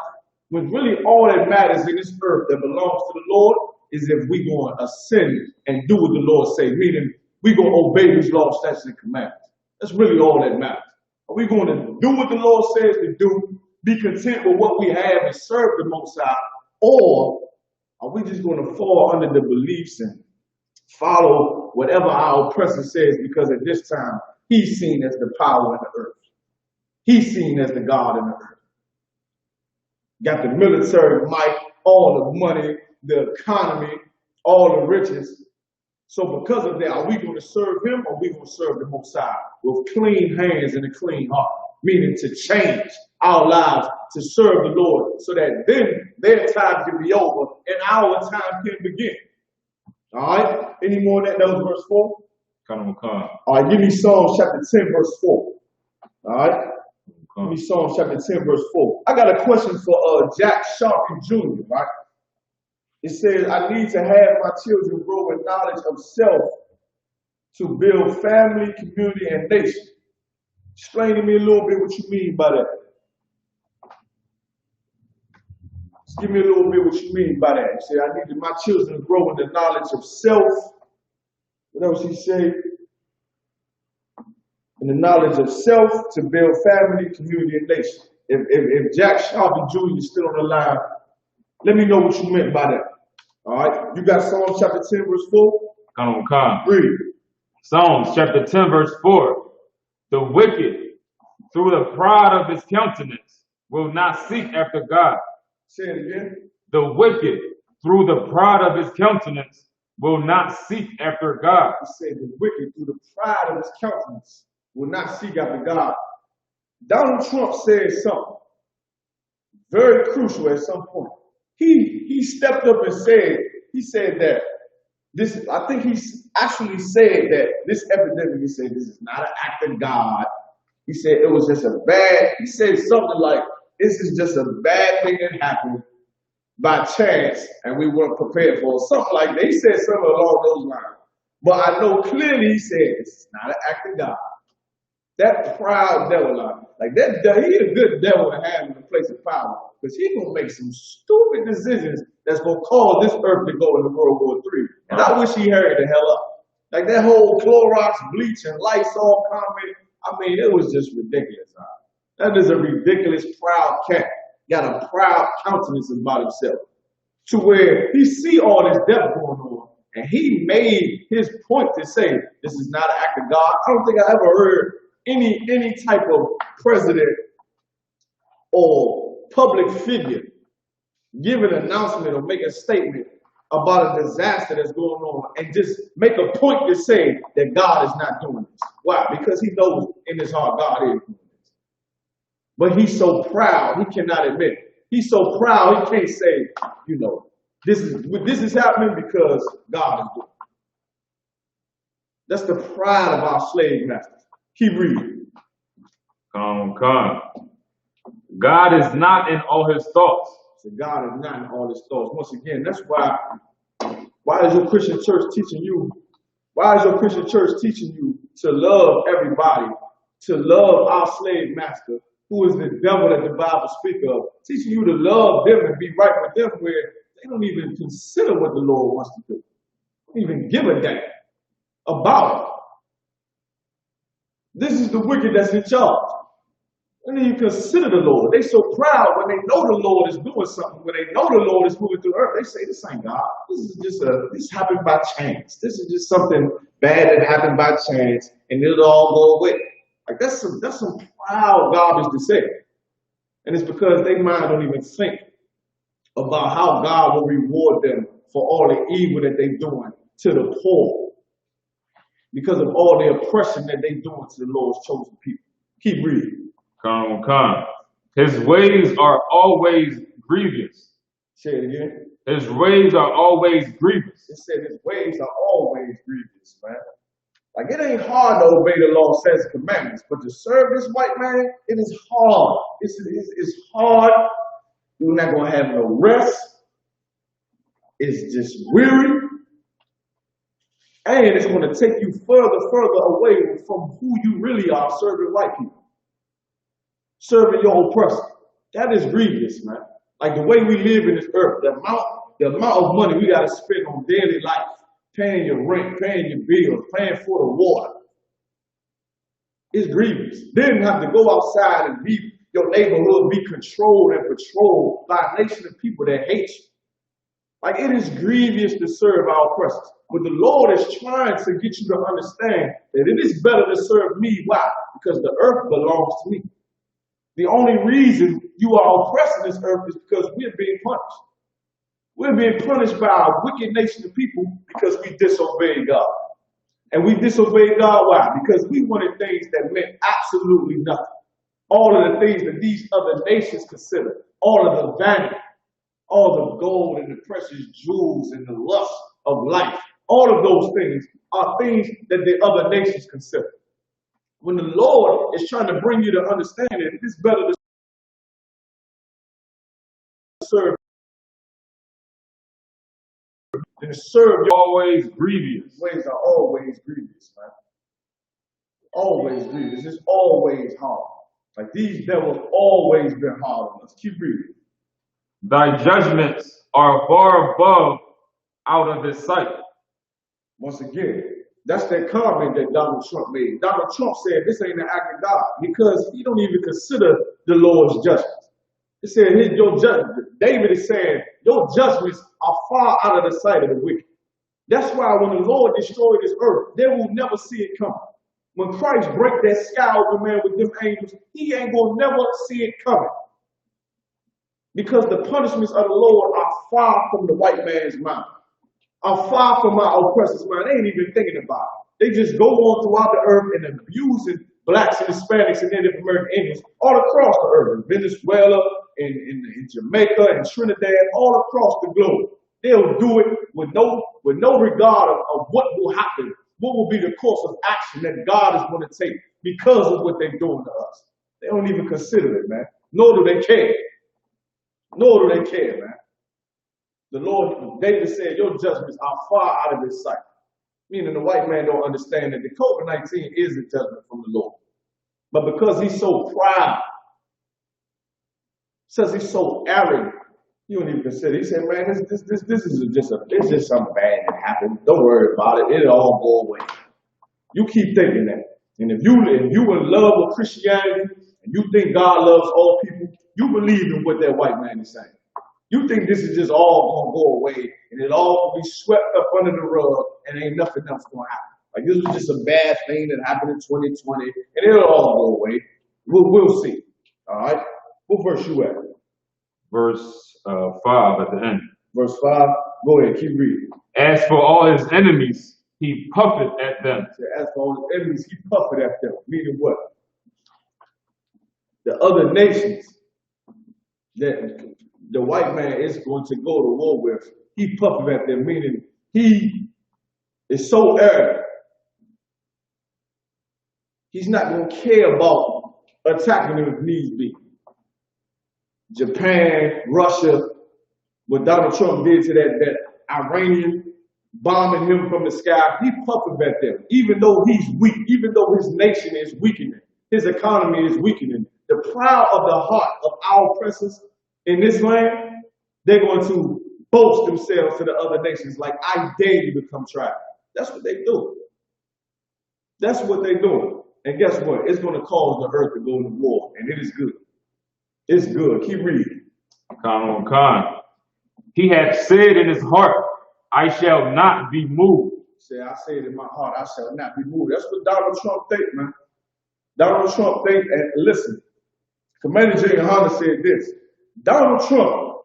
Speaker 4: When really all that matters in this earth that belongs to the Lord is if we going to ascend and do what the Lord say, meaning we going to obey His law, statutes, and commandments. That's really all that matters. Are we going to do what the Lord says to do, be content with what we have and serve the Most High, or are we just going to fall under the beliefs and follow whatever our oppressor says because at this time he's seen as the power in the earth. He's seen as the God in the earth. Got the military might, all the money, the economy, all the riches. So because of that, are we going to serve him or are we going to serve the Most High with clean hands and a clean heart? Meaning to change our lives to serve the Lord so that then their time can be over and our time can begin. All right? Any more of that? That was verse 4?
Speaker 3: Come.
Speaker 4: All right, give me Psalms chapter 10, verse 4. All right? Give me Psalms chapter 10, verse 4. I got a question for Jack Sharpie Jr., right? It says, I need to have my children grow in knowledge of self to build family, community, and nation. Explain to me a little bit what you mean by that. Just give me a little bit what you mean by that. He said, I need my children to grow in the knowledge of self. What else he say? In the knowledge of self to build family, community, and nation. If Jack Sharpie Jr. is still on the line, let me know what you meant by that. All right? You got Psalms chapter 10, verse 4?
Speaker 3: Come.
Speaker 4: Read.
Speaker 3: Psalms chapter 10, verse 4. The wicked, through the pride of his countenance, will not seek after God.
Speaker 4: Say it again.
Speaker 3: The wicked, through the pride of his countenance, will not seek after God.
Speaker 4: He said the wicked, through the pride of his countenance, will not seek after God. Donald Trump said something very crucial at some point. He stepped up and said that this, I think he actually said that this epidemic, he said this is not an act of God. He said it was just he said something like, this is just a bad thing that happened by chance and we weren't prepared for it. Something like that. He said something along those lines. But I know clearly he said this is not an act of God. That proud devil, like that, he a good devil to have in a place of power because he's going to make some stupid decisions that's going to cause this earth to go into World War III. And I wish he hurried the hell up. Like that whole Clorox, bleach, and Lysol comment, I mean, it was just ridiculous. That is a ridiculous, proud cat. Got a proud countenance about himself. To where he see all this death going on, and he made his point to say, this is not an act of God. I don't think I ever heard any type of president or public figure give an announcement or make a statement about a disaster that's going on and just make a point to say that God is not doing this. Why? Because he knows in his heart God is doing this. But he's so proud, he cannot admit it. He's so proud, he can't say, you know, this is happening because God is doing it. That's the pride of our slave masters. Keep reading.
Speaker 3: Come. God is not in all his thoughts.
Speaker 4: So God is not in all his thoughts. Once again, that's why is your Christian church teaching you? Why is your Christian church teaching you to love everybody, to love our slave master, who is the devil that the Bible speaks of, teaching you to love them and be right with them where they don't even consider what the Lord wants to do. They don't even give a damn about it. This is the wicked that's in charge. And then you consider the Lord. They so proud when they know the Lord is doing something. When they know the Lord is moving through earth, they say, this ain't God. This happened by chance. This is just something bad that happened by chance, and it'll all go away. Like that's some proud garbage to say. And it's because their mind don't even think about how God will reward them for all the evil that they're doing to the poor. Because of all the oppression that they're doing to the Lord's chosen people. Keep reading.
Speaker 3: Come. His ways are always grievous.
Speaker 4: Say it again.
Speaker 3: His ways are always grievous.
Speaker 4: It said his ways are always grievous, man. Like it ain't hard to obey the law, says commandments, but to serve this white man, it is hard. It's hard. You're not gonna have no rest. It's just weary. And it's gonna take you further away from who you really are, serving white people. Serving your oppressor. That is grievous, man. Like the way we live in this earth, the amount of money we gotta spend on daily life, paying your rent, paying your bills, paying for the water. It's grievous. Then you have to go outside and your neighborhood be controlled and patrolled by a nation of people that hate you. Like it is grievous to serve our oppressors. But the Lord is trying to get you to understand that it is better to serve me. Why? Because the earth belongs to me. The only reason you are oppressing this earth is because we're being punished. We're being punished by a wicked nation of people because we disobeyed God. And we disobeyed God, why? Because we wanted things that meant absolutely nothing. All of the things that these other nations consider, all of the vanity, all the gold and the precious jewels and the lust of life, all of those things are things that the other nations consider. When the Lord is trying to bring you to understand it, it's better to serve than to serve your
Speaker 3: Always grievous.
Speaker 4: ways are always grievous, man. Always grievous. It's always hard. Like these devils always been hard on us. Keep reading.
Speaker 3: Thy judgments are far above out of his sight.
Speaker 4: Once again, that's that comment that Donald Trump made. Donald Trump said this ain't an act of God because he don't even consider the Lord's judgments. He said your judgment. David is saying your judgments are far out of the sight of the wicked. That's why when the Lord destroyed this earth, they will never see it coming. When Christ break that sky over, man, with them angels, he ain't gonna never see it coming. Because the punishments of the Lord are far from the white man's mind. Are far from my oppressors' mind. They ain't even thinking about it. They just go on throughout the earth and abusing blacks and Hispanics and Native American Indians all across the earth. In Venezuela, in Jamaica, and Trinidad, all across the globe. They'll do it with no regard of what will happen, what will be the course of action that God is going to take because of what they're doing to us. They don't even consider it, man. Nor do they care. Nor do they care, man. The Lord, David said, your judgments are far out of his sight. Meaning the white man don't understand that the COVID-19 is a judgment from the Lord. But because he's so proud, says he's so arrogant, you don't even consider. He said, man, this is just something bad that happened. Don't worry about it. It'll all go away. You keep thinking that. And if you in love with Christianity and you think God loves all people, you believe in what that white man is saying. You think this is just all gonna go away and it all will be swept up under the rug and ain't nothing else gonna happen. Like this was just a bad thing that happened in 2020 and it'll all go away. We'll see. All right. What verse you at?
Speaker 3: Verse 5 at the end.
Speaker 4: Verse 5. Go ahead, keep reading.
Speaker 3: As for all his enemies, he puffeth at them.
Speaker 4: As for all his enemies, he puffeth at them. Meaning what? The other nations that the white man is going to go to war with, he puffeth at them, meaning he is so arrogant. He's not going to care about attacking them if needs be. Japan, Russia, what Donald Trump did to that Iranian, bombing him from the sky, he puffeth at them. Even though he's weak, even though his nation is weakening, his economy is weakening, the proud of the heart of our oppressors in this land, they're going to boast themselves to the other nations like, I dare you to come try. That's what they do. That's what they're doing. And guess what? It's going to cause the earth to go to war, and it is good. It's good. Keep reading.
Speaker 3: Con. He hath said in his heart, I shall not be moved.
Speaker 4: Say, I said in my heart, I shall not be moved. That's what Donald Trump think, man. Donald Trump think, and listen, Commander General Hunter said this. Donald Trump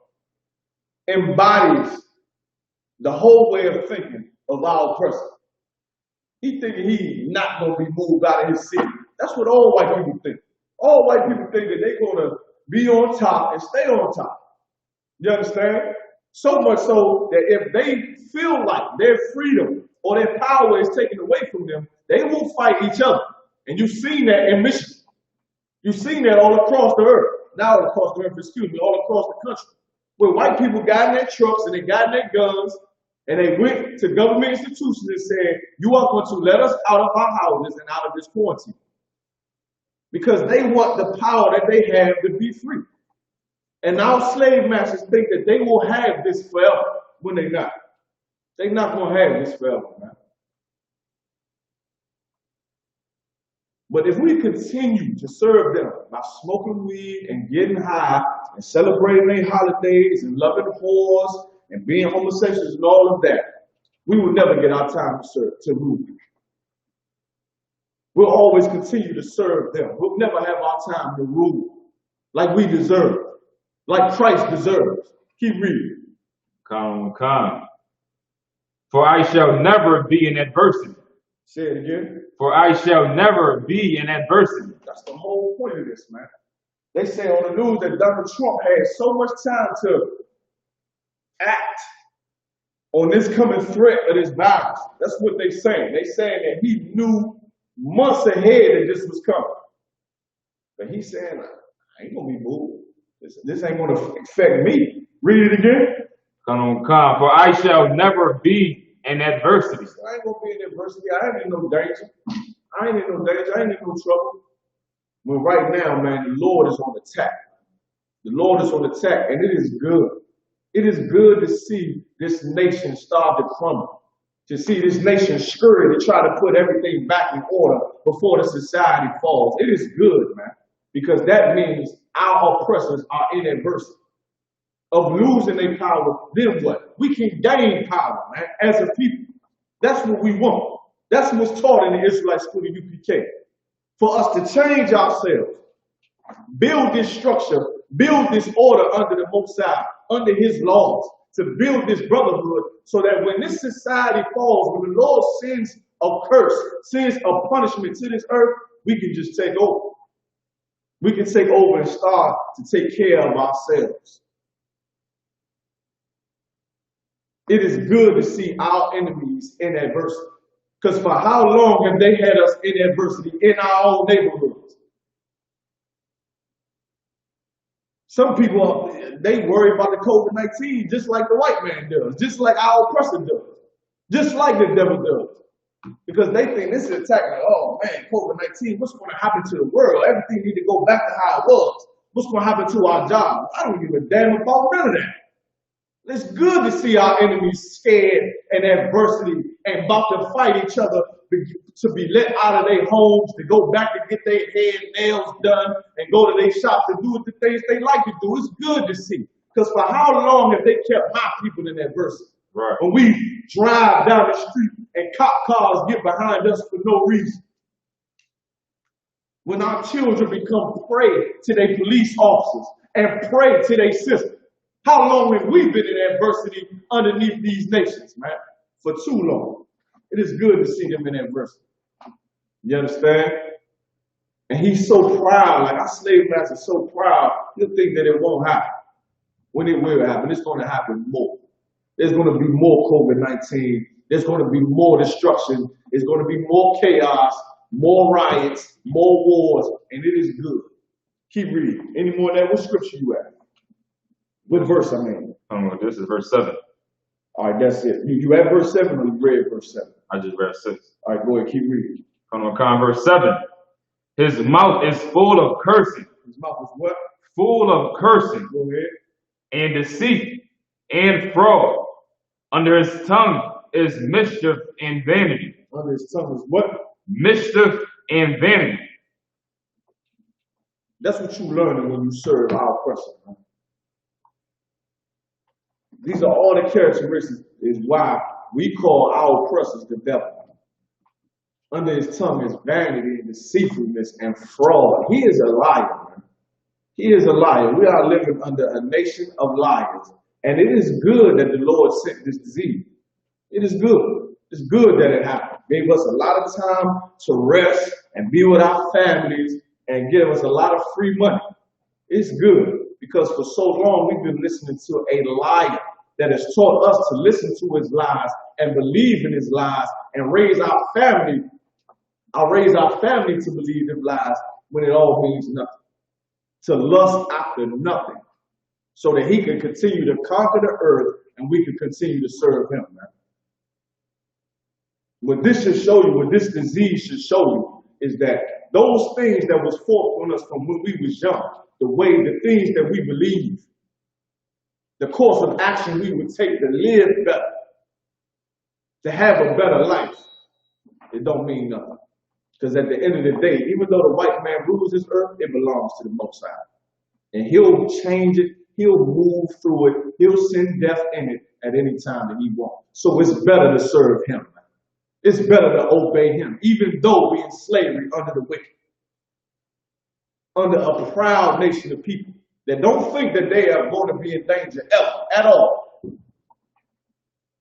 Speaker 4: embodies the whole way of thinking of our president. He thinking he's not going to be moved out of his city. That's what all white people think. All white people think that they're going to be on top and stay on top. You understand? So much so that if they feel like their freedom or their power is taken away from them, they will fight each other. And you've seen that in Michigan. You've seen that all across the earth. Not all across the earth, excuse me, all across the country. Where white people got in their trucks and they got in their guns and they went to government institutions and said, you are going to let us out of our houses and out of this quarantine. Because they want the power that they have to be free. And now slave masters think that they will have this forever when they're not. They're not going to have this forever, man. But if we continue to serve them by smoking weed and getting high and celebrating their holidays and loving whores and being homosexuals and all of that, we will never get our time to serve, to rule. We'll always continue to serve them. We'll never have our time to rule like we deserve, like Christ deserves. Keep reading.
Speaker 3: Con. For I shall never be in adversity.
Speaker 4: Say it again.
Speaker 3: For I shall never be in adversity.
Speaker 4: That's the whole point of this, man. They say on the news that Donald Trump had so much time to act on this coming threat of this virus. That's what they saying. They saying that he knew months ahead that this was coming. But he's saying, I ain't gonna be moved. This ain't gonna affect me. Read it again.
Speaker 3: Con. For I shall never be in adversity.
Speaker 4: I ain't gonna be in adversity. I ain't in no danger. I ain't in no danger. I ain't in no trouble. But right now, man, the Lord is on attack. The Lord is on attack, and it is good. It is good to see this nation start to crumble. To see this nation scurry to try to put everything back in order before the society falls. It is good, man, because that means our oppressors are in adversity of losing their power. Then what? We can gain power, man, as a people. That's what we want. That's what's taught in the Israelite school of UPK. For us to change ourselves, build this structure, build this order under the Most High, under His laws, to build this brotherhood, so that when this society falls, when the Lord sends a curse, sends a punishment to this earth, we can just take over. We can take over and start to take care of ourselves. It is good to see our enemies in adversity. Because for how long have they had us in adversity in our own neighborhoods? Some people, they worry about the COVID-19 just like the white man does, just like our oppressor does, just like the devil does. Because they think this is an attack like, oh man, COVID-19, what's going to happen to the world? Everything need to go back to how it was. What's going to happen to our jobs? I don't give a damn about none of that. It's good to see our enemies scared and adversity and about to fight each other to be let out of their homes, to go back and get their hair and nails done and go to their shops and do the things they like to do. It's good to see. Because for how long have they kept my people in adversity?
Speaker 3: Right.
Speaker 4: When we drive down the street and cop cars get behind us for no reason. When our children become prey to their police officers and prey to their system. How long have we been in adversity underneath these nations, man? For too long. It is good to see them in adversity. You understand? And he's so proud, like our slave master is so proud, he'll think that it won't happen. When it will happen, it's going to happen more. There's going to be more COVID-19. There's going to be more destruction. There's going to be more chaos, more riots, more wars, and it is good. Keep reading. Any more of that? What scripture you at? What verse, I mean?
Speaker 3: This is verse 7.
Speaker 4: All right, that's it. You at verse 7 or you read verse 7?
Speaker 3: I just read 6.
Speaker 4: All right, go ahead, keep reading.
Speaker 3: Verse 7. His mouth is full of cursing.
Speaker 4: His mouth is what?
Speaker 3: Full of cursing.
Speaker 4: Go ahead.
Speaker 3: And deceit and fraud. Under his tongue is mischief and vanity.
Speaker 4: Under his tongue is what?
Speaker 3: Mischief and vanity.
Speaker 4: That's what you learn when you serve our oppressor. Man. These are all the characteristics is why we call our oppressors the devil. Under his tongue is vanity and deceitfulness and fraud. He is a liar, man. He is a liar. We are living under a nation of liars. And it is good that the Lord sent this disease. It is good. It's good that it happened. Gave us a lot of time to rest and be with our families and give us a lot of free money. It's good because for so long we've been listening to a liar that has taught us to listen to his lies and believe in his lies and raise our family to believe in lies when it all means nothing. To lust after nothing so that he can continue to conquer the earth and we can continue to serve him, man. What this should show you, what this disease should show you is that those things that was forced on us from when we was young, the things that we believe, the course of action we would take to live better, to have a better life, it don't mean nothing. Because at the end of the day, even though the white man rules this earth, it belongs to the Most High. And he'll change it, he'll move through it, he'll send death in it at any time that he wants. So it's better to serve him. It's better to obey him, even though we're in slavery under the wicked. Under a proud nation of people that don't think that they are going to be in danger ever, at all.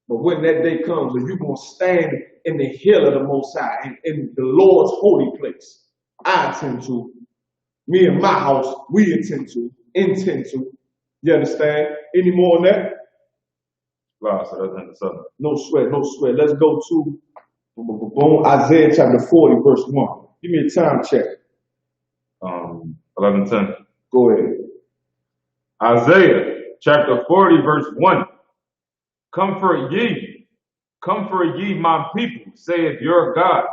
Speaker 4: But when that day comes and you're going to stand in the hill of the Most High and in the Lord's holy place, I intend to, me and my house, we intend to, you understand? Any more on that?
Speaker 3: Wow, so that's in the southern.
Speaker 4: No sweat, no sweat. Let's go to Isaiah chapter 40, verse 1. Give me a time check.
Speaker 3: 11:10.
Speaker 4: Go ahead.
Speaker 3: Isaiah chapter 40, verse 1. Comfort ye my people, saith your God.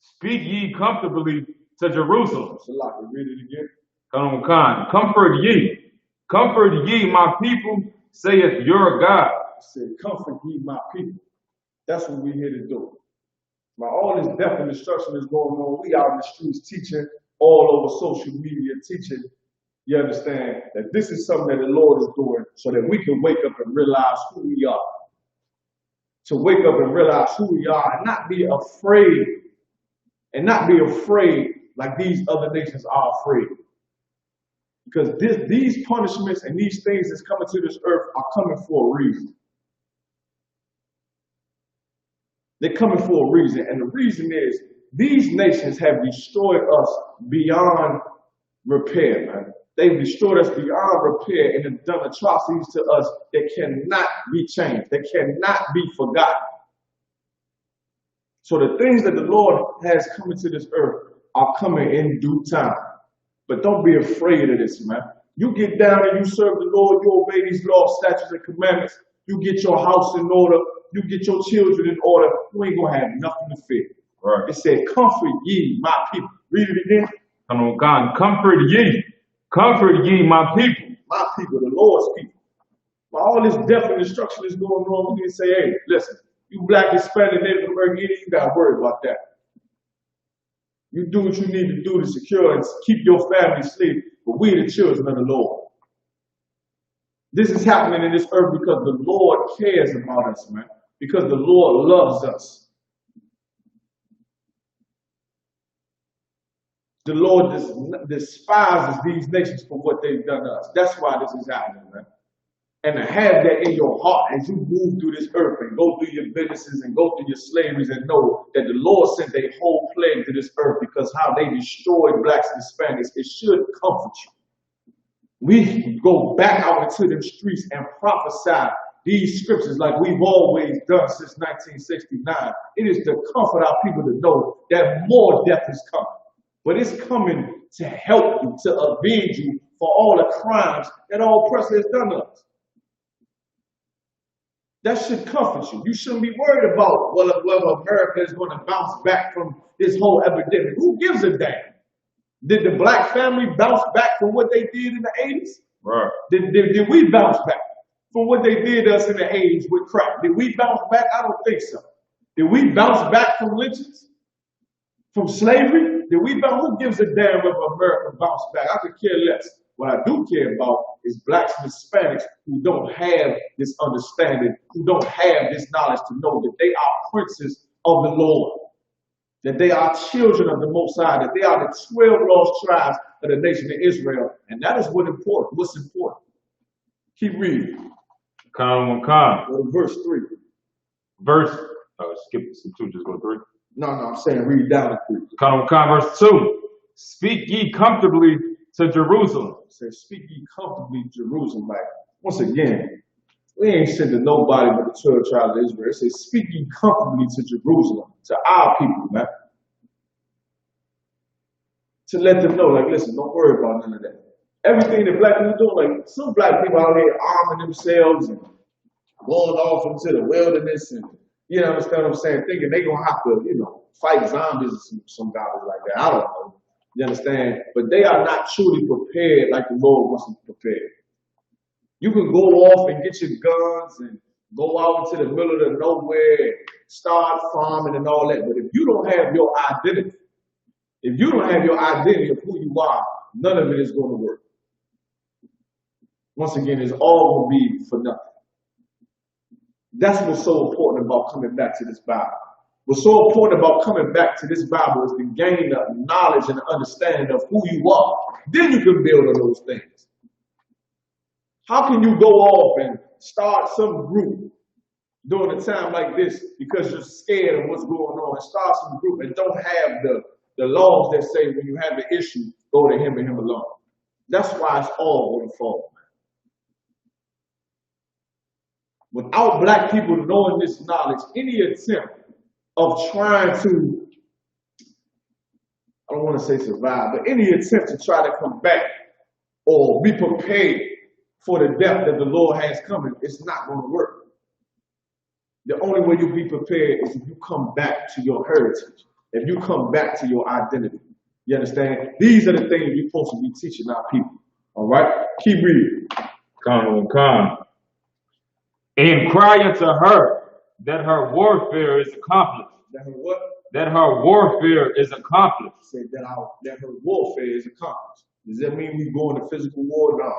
Speaker 3: Speak ye comfortably to Jerusalem.
Speaker 4: Salaki, read it again.
Speaker 3: Comfort ye my people, saith your God.
Speaker 4: I said, comfort ye my people. That's what we're here to do. While all this death and destruction is going on, we out in the streets teaching, all over social media teaching. You understand that this is something that the Lord is doing so that we can wake up and realize who we are. To wake up and realize who we are and not be afraid. And not be afraid like these other nations are afraid. Because these punishments and these things that's coming to this earth are coming for a reason. They're coming for a reason. And the reason is these nations have destroyed us beyond repair, man. They've destroyed us beyond repair and have done atrocities to us that cannot be changed, that cannot be forgotten. So the things that the Lord has coming to this earth are coming in due time. But don't be afraid of this, man. You get down and you serve the Lord, you obey these laws, statutes, and commandments. You get your house in order, you get your children in order, you ain't gonna have nothing to fear.
Speaker 3: Right.
Speaker 4: It said, comfort ye my people. Read it again.
Speaker 3: Comfort ye my people.
Speaker 4: My people, the Lord's people. While all this death and destruction is going on, we can say, hey, listen, you black, Hispanic, Native American, you gotta worry about that. You do what you need to do to secure and keep your family safe, but we the children of the Lord. This is happening in this earth because the Lord cares about us, man. Because the Lord loves us. The Lord despises these nations for what they've done to us. That's why this is happening, man. And to have that in your heart as you move through this earth and go through your businesses and go through your slaveries and know that the Lord sent a whole plague to this earth because how they destroyed blacks and Hispanics, it should comfort you. We go back out into the streets and prophesy these scriptures like we've always done since 1969. It is to comfort our people to know that more death is coming. But it's coming to help you, to avenge you for all the crimes that our oppressor has done to us. That should comfort you. You shouldn't be worried about whether America is going to bounce back from this whole epidemic. Who gives a damn? Did the black family bounce back from what they did in the 80s?
Speaker 3: Right.
Speaker 4: Did we bounce back from what they did to us in the 80s with crack? Did we bounce back? I don't think so. Did we bounce back from lynchings? From slavery, did we bounce? Who gives a damn if America bounced back? I could care less. What I do care about is blacks and Hispanics who don't have this understanding, who don't have this knowledge to know that they are princes of the Lord, that they are children of the Most High, that they are the 12 lost tribes of the nation of Israel. And that is what's important. Keep reading.
Speaker 3: Con.
Speaker 4: Go to verse 3.
Speaker 3: Skip some 2, just go 3.
Speaker 4: No, I'm saying read down to 3.
Speaker 3: Con, verse 2. Speak ye comfortably to Jerusalem.
Speaker 4: It says, speak ye comfortably to Jerusalem. Like, once again, we ain't sending nobody but the 12 tribes of Israel. It says, speak ye comfortably to Jerusalem, to our people, man. To let them know, like, listen, don't worry about none of that. Everything that black people do, like, some black people out here arming themselves and going off into the wilderness and, you know, understand what I'm saying, thinking they gonna have to, fight zombies or some garbage like that. I don't know. You understand? But they are not truly prepared like the Lord wants them prepared. You can go off and get your guns and go out into the middle of the nowhere and start farming and all that. But if you don't have your identity, of who you are, none of it is going to work. Once again, it's all going to be for nothing. That's what's so important about coming back to this Bible. What's so important about coming back to this Bible is to gain the knowledge and the understanding of who you are. Then you can build on those things. How can you go off and start some group during a time like this because you're scared of what's going on, and start some group and don't have the laws that say when you have an issue, go to him and him alone? That's why it's all going to fall. Without black people knowing this knowledge, any attempt of trying to, I don't want to say survive, but any attempt to try to come back or be prepared for the death that the Lord has coming, it's not going to work. The only way you'll be prepared is if you come back to your heritage, if you come back to your identity. You understand? These are the things you're supposed to be teaching our people. All right? Keep reading.
Speaker 3: Con. And cry unto her that her warfare is accomplished.
Speaker 4: That her what?
Speaker 3: That her warfare is accomplished.
Speaker 4: Say that her warfare is accomplished. Does that mean we go into physical war? No.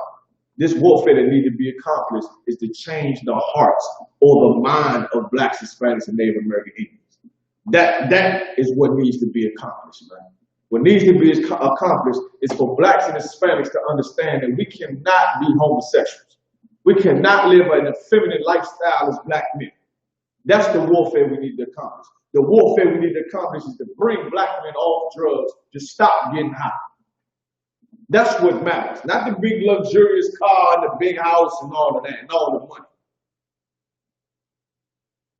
Speaker 4: This warfare that needs to be accomplished is to change the hearts or the mind of blacks, Hispanics, and Native American Indians. That is what needs to be accomplished, man. What needs to be accomplished is for blacks and Hispanics to understand that we cannot be homosexuals. We cannot live an effeminate lifestyle as black men. That's the warfare we need to accomplish. The warfare we need to accomplish is to bring black men off drugs, to stop getting high. That's what matters. Not the big luxurious car and the big house and all of that and all the money.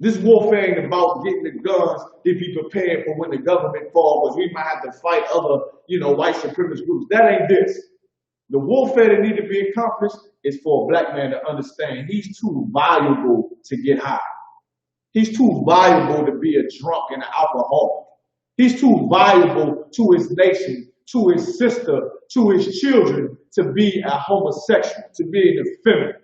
Speaker 4: This warfare ain't about getting the guns to be prepared for when the government falls, because we might have to fight other, white supremacist groups. That ain't this. The warfare that needs to be accomplished is for a black man to understand he's too valuable to get high. He's too valuable to be a drunk and an alcoholic. He's too valuable to his nation, to his sister, to his children to be a homosexual, to be an effeminate.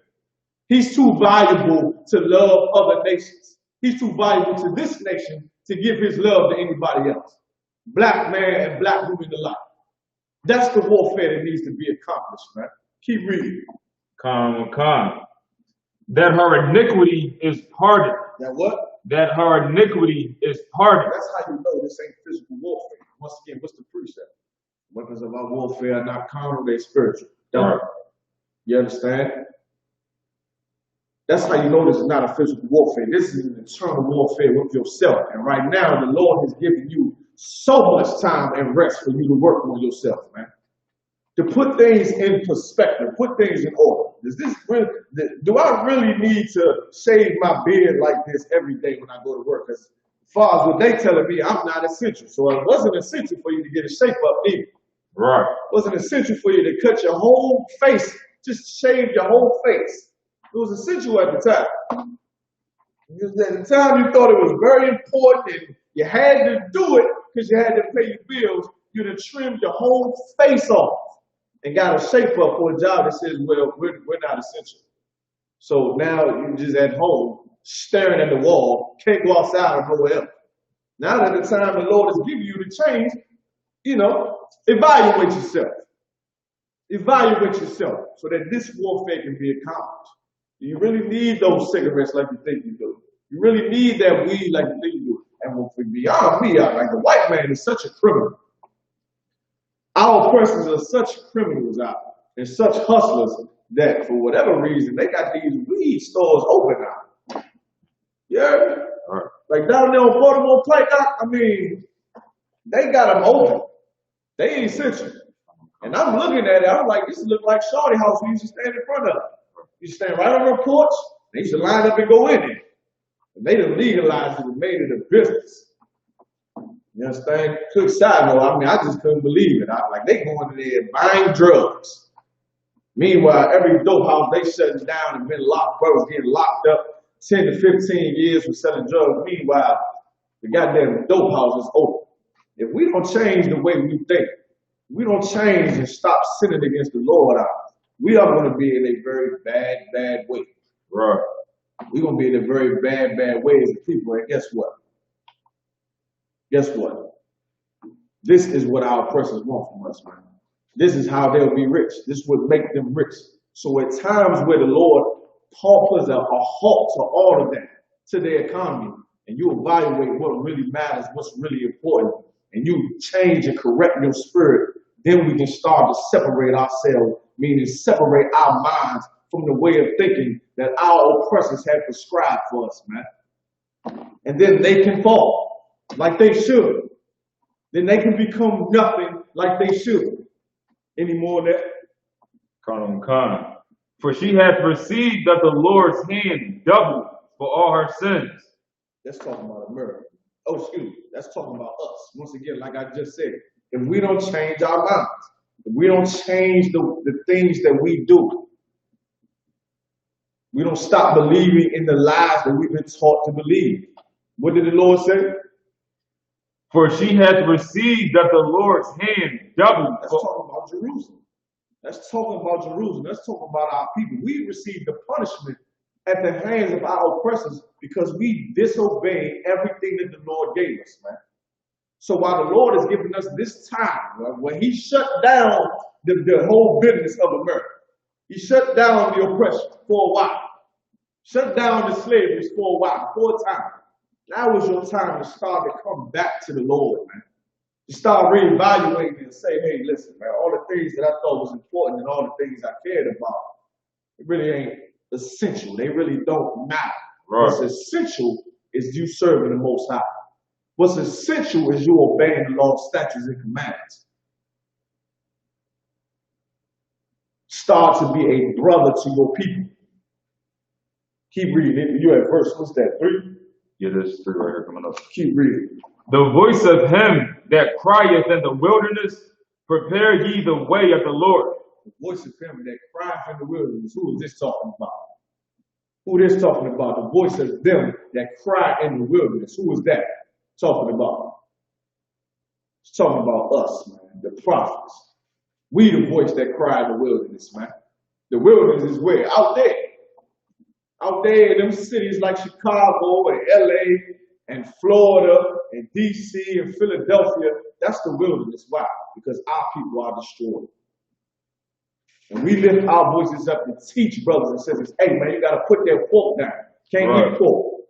Speaker 4: He's too valuable to love other nations. He's too valuable to this nation to give his love to anybody else. Black man and black women alike. That's the warfare that needs to be accomplished, man. Keep reading.
Speaker 3: Con. That her iniquity is pardoned.
Speaker 4: That what?
Speaker 3: That her iniquity is pardoned.
Speaker 4: That's how you know this ain't physical warfare. Once again, what's the precept? Weapons of our warfare are not carnal, they're spiritual.
Speaker 3: Right.
Speaker 4: You understand? That's how you know this is not a physical warfare. This is an internal warfare with yourself. And right now, the Lord has given you so much time and rest for you to work on yourself, man. To put things in perspective, put things in order. Do I really need to shave my beard like this every day when I go to work? Because as far as what they telling me, I'm not essential. So it wasn't essential for you to get a shape up either.
Speaker 3: Right.
Speaker 4: It wasn't essential for you to cut your whole face, just shave your whole face. It was essential at the time. Because at the time you thought it was very important and you had to do it because you had to pay your bills, you'd have trimmed your whole face off and got a shape up for a job that says, well, we're not essential. So now you're just at home staring at the wall, can't go outside or nowhere else. Now that the time the Lord is giving you to change, evaluate yourself. Evaluate yourself so that this warfare can be accomplished. Do you really need those cigarettes like you think you do? You really need that weed like you think you do? And beyond me, like the white man is such a criminal. Our oppressors are such criminals out and such hustlers that for whatever reason, they got these weed stores open now. Yeah?
Speaker 3: Right.
Speaker 4: Like down there on Baltimore Pike, I mean, they got them open. They ain't essential. And I'm looking at it, I'm like, this look like Shawty House we used to stand in front of. You stand right on the porch, they used to line up and go in there. And they done legalized it and made it a business. You understand? Quick side note, I mean, I just couldn't believe it. Like, they going in there buying drugs. Meanwhile, every dope house, they shutting down and been locked, brothers getting locked up 10 to 15 years for selling drugs. Meanwhile, the goddamn dope house is open. If we don't change the way we think, we don't change and stop sinning against the Lord, we are going to be in a very bad way.
Speaker 3: Right.
Speaker 4: We're going to be in a very bad way as a people. And guess what? Guess what? This is what our oppressors want from us, man. This is how they'll be rich. This would make them rich. So at times where the Lord puts a halt to all of that, to their economy, and you evaluate what really matters, what's really important, and you change and correct your spirit, then we can start to separate ourselves, meaning separate our minds from the way of thinking that our oppressors have prescribed for us, man. And then they can fall like they should. Then they can become nothing like they should. Any more of that?
Speaker 3: Kana. For she hath received of the Lord's hand double for all her sins.
Speaker 4: That's talking about America. Oh, excuse me. That's talking about us. Once again, like I just said, if we don't change our minds, if we don't change the things that we do, we don't stop believing in the lies that we've been taught to believe. What did the Lord say?
Speaker 3: For she hath received of the Lord's hand double.
Speaker 4: That's talking about Jerusalem. That's talking about Jerusalem. That's talking about our people. We received the punishment at the hands of our oppressors because we disobeyed everything that the Lord gave us, man. So while the Lord is giving us this time, right, when he shut down the whole business of America, he shut down the oppression for a while, shut down the slavery for a while, for a time. Now is your time to start to come back to the Lord, man. To start reevaluating and say, hey, listen, man, all the things that I thought was important and all the things I cared about, it really ain't essential. They really don't matter. Right. What's essential is you serving the Most High. What's essential is you obeying the law, statutes, and commandments. Start to be a brother to your people. Keep reading it. You at verse, what's that, 3?
Speaker 3: Yeah, there's 3 right here coming up.
Speaker 4: Keep reading.
Speaker 3: The voice of him that crieth in the wilderness, prepare ye the way of the Lord.
Speaker 4: The voice of him that crieth in the wilderness. Who is this talking about? Who is this talking about? The voice of them that cry in the wilderness. Who is that talking about? It's talking about us, man, the prophets. We the voice that cry in the wilderness, man. The wilderness is where? Out there. Out there in them cities like Chicago and LA and Florida and DC and Philadelphia, that's the wilderness. Why? Because our people are destroyed. And we lift our voices up to teach brothers and sisters, hey man, you gotta put that pork down. Can't eat pork.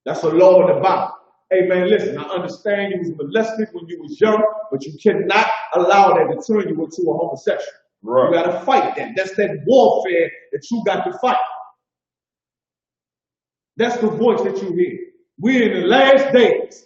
Speaker 4: That's a law in the Bible. Hey man, listen, I understand you was molested when you was young, but you cannot allow that to turn you into a homosexual. Right. You gotta fight that. That's that warfare that you got to fight. That's the voice that you hear. We're in the last days.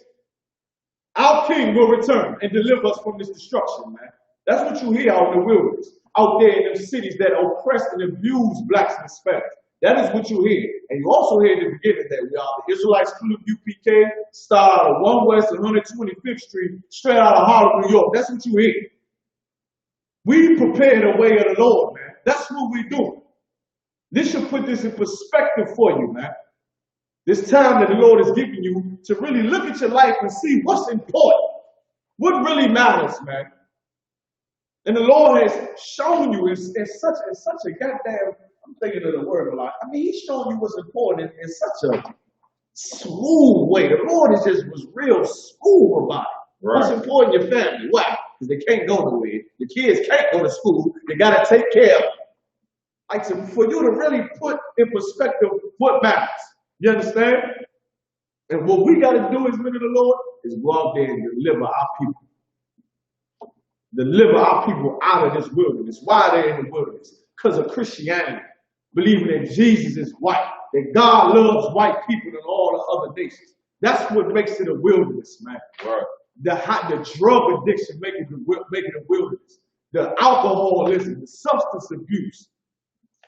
Speaker 4: Our king will return and deliver us from this destruction, man. That's what you hear out in the wilderness, out there in them cities that oppress and abuse blacks and Hispanics. That is what you hear. And you also hear in the beginning that we are the Israelites, UPK, star out of 1 West and 125th Street, straight out of Harlem, New York. That's what you hear. We prepare the way of the Lord, man. That's what we do. This should put this in perspective for you, man. This time that the Lord is giving you to really look at your life and see what's important, what really matters, man. And the Lord has shown you in such a goddamn, I'm thinking of the word a lot. I mean, he's showing you what's important in such smooth way. The Lord was real smooth about it. What's
Speaker 3: Right.
Speaker 4: important? Your family. Why? Because they can't go nowhere. Your kids can't go to school. You got to take care of them. Like, so for you to really put in perspective what matters. You understand? And what we got to do as men of the Lord is go out there and deliver our people. Deliver our people out of this wilderness. Why are they in the wilderness? Because of Christianity. Believing that Jesus is white. That God loves white people and all the other nations. That's what makes it a wilderness, man.
Speaker 3: Right.
Speaker 4: The drug addiction making it a wilderness. The alcoholism, the substance abuse,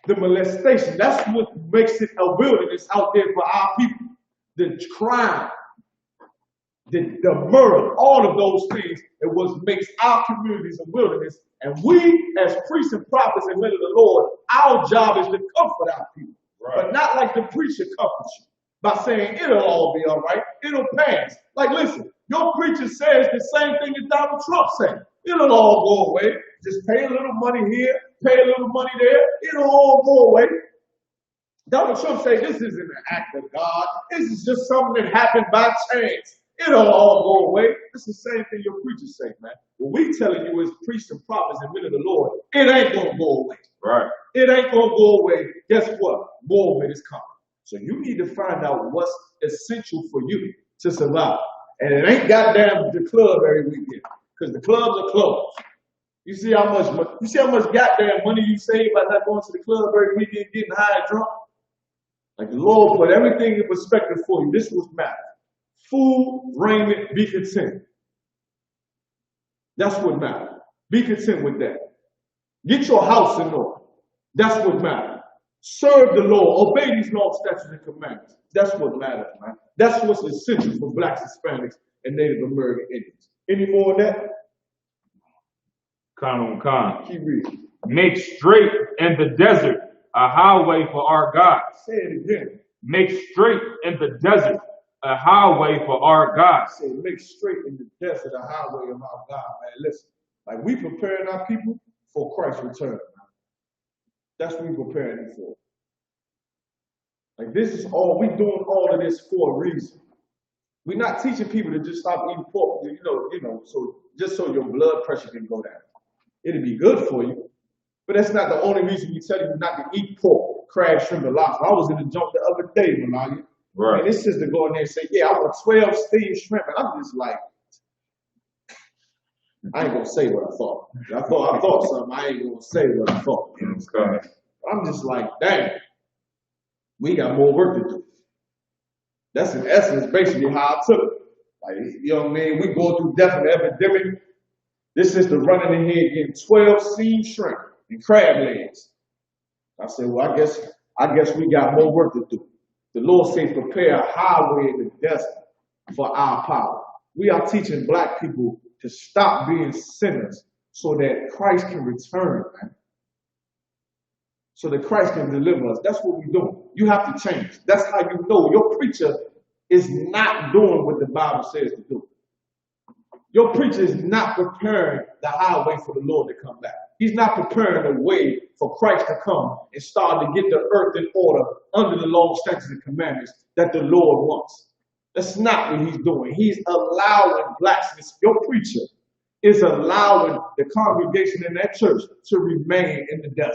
Speaker 4: the molestation. That's what makes it a wilderness out there for our people. The crime, the murder, all of those things is what makes our communities a wilderness. And we, as priests and prophets and men of the Lord, our job is to comfort our people.
Speaker 3: Right.
Speaker 4: But not like the preacher comforts you by saying it'll all be all right, it'll pass. Like, listen, your preacher says the same thing as Donald Trump said. It'll all go away. Just pay a little money here, pay a little money there, it'll all go away. Donald Trump said this isn't an act of God. This is just something that happened by chance. It'll all go away. It's the same thing your preachers say, man. What we telling you as priests and prophets and men of the Lord, it ain't gonna go away.
Speaker 3: Right.
Speaker 4: It ain't gonna go away. Guess what? More of it is coming. So you need to find out what's essential for you to survive. And it ain't goddamn the club every weekend, because the clubs are closed. You see how much goddamn money you save by not going to the club every weekend, getting high and drunk? Like, the Lord put everything in perspective for you. This is what matters. Food, raiment, be content. That's what matters. Be content with that. Get your house in order. That's what matters. Serve the Lord. Obey these laws, statutes, and commandments. That's what matters, man. That's what's essential for blacks, Hispanics, and Native American Indians. Any more of that?
Speaker 3: Con.
Speaker 4: Keep reading.
Speaker 3: Make straight in the desert a highway for our God.
Speaker 4: Say it again.
Speaker 3: Make straight in the desert a highway for our God.
Speaker 4: Say, make straight in the desert a highway of our God, man. Listen, like, we preparing our people for Christ's return, man. That's what we preparing them for. Like, this is all, we doing all of this for a reason. We're not teaching people to just stop eating pork, so just so your blood pressure can go down. It'll be good for you. But that's not the only reason we tell you not to eat pork, crab, shrimp, and lobster. I was in the junk the other day, Melania.
Speaker 3: Right.
Speaker 4: And this sister go in there and say, yeah, I want 12 steamed shrimp. And I'm just like, I ain't gonna say what I thought. I thought something. I ain't gonna say what I thought. I'm just like, dang, we got more work to do. That's in essence basically how I took it. Like, you know what I mean? We going through death and epidemic. This is the running in here getting 12 steamed shrimp and crab legs. I said, well, I guess we got more work to do. The Lord said, prepare a highway in the desert for our power. We are teaching black people to stop being sinners so that Christ can return, man. So that Christ can deliver us. That's what we're doing. You have to change. That's how you know your preacher is not doing what the Bible says to do. Your preacher is not preparing the highway for the Lord to come back. He's not preparing the way for Christ to come and start to get the earth in order under the law, statutes, and commandments that the Lord wants. That's not what he's doing. He's allowing blacks, your preacher is allowing the congregation in that church to remain in the desert,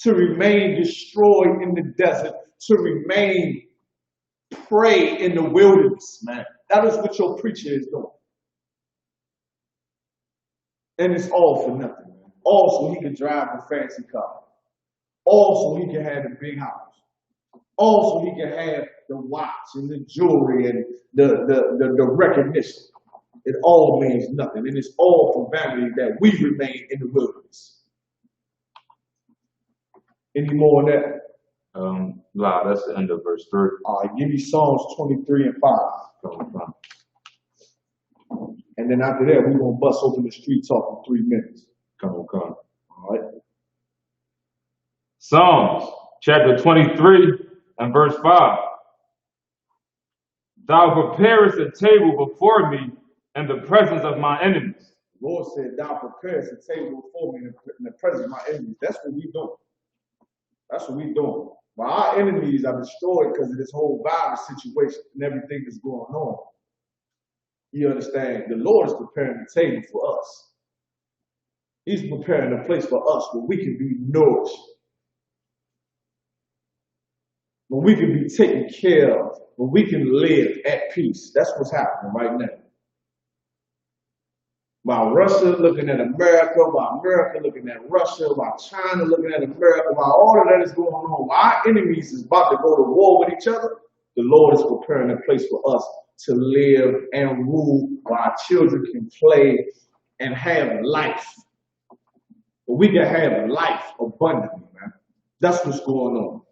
Speaker 4: to remain destroyed in the desert, to remain prey in the wilderness, man. That is what your preacher is doing. And it's all for nothing, man. All so he can drive a fancy car. All so he can have a big house. All so he can have the watch and the jewelry and the recognition. It all means nothing. And it's all for vanity that we remain in the wilderness. Any more on that?
Speaker 3: That's the end of verse 3.
Speaker 4: All right, give me Psalms 23 and 5. And then after that, we're going to bust open the street talk in 3 minutes.
Speaker 3: Come.
Speaker 4: All right.
Speaker 3: Psalms chapter 23 and verse 5. Thou preparest a table before me in the presence of my enemies.
Speaker 4: The Lord said, thou preparest a table before me in the presence of my enemies. That's what we're doing. That's what we're doing. While our enemies are destroyed because of this whole virus situation and everything that's going on. You understand? The Lord is preparing the table for us. He's preparing a place for us where we can be nourished, where we can be taken care of, where we can live at peace. That's what's happening right now. While Russia looking at America, while America looking at Russia, while China looking at America, while all of that is going on, while our enemies is about to go to war with each other, the Lord is preparing a place for us to live and rule, where our children can play and have life. But we can have life abundantly, man. That's what's going on.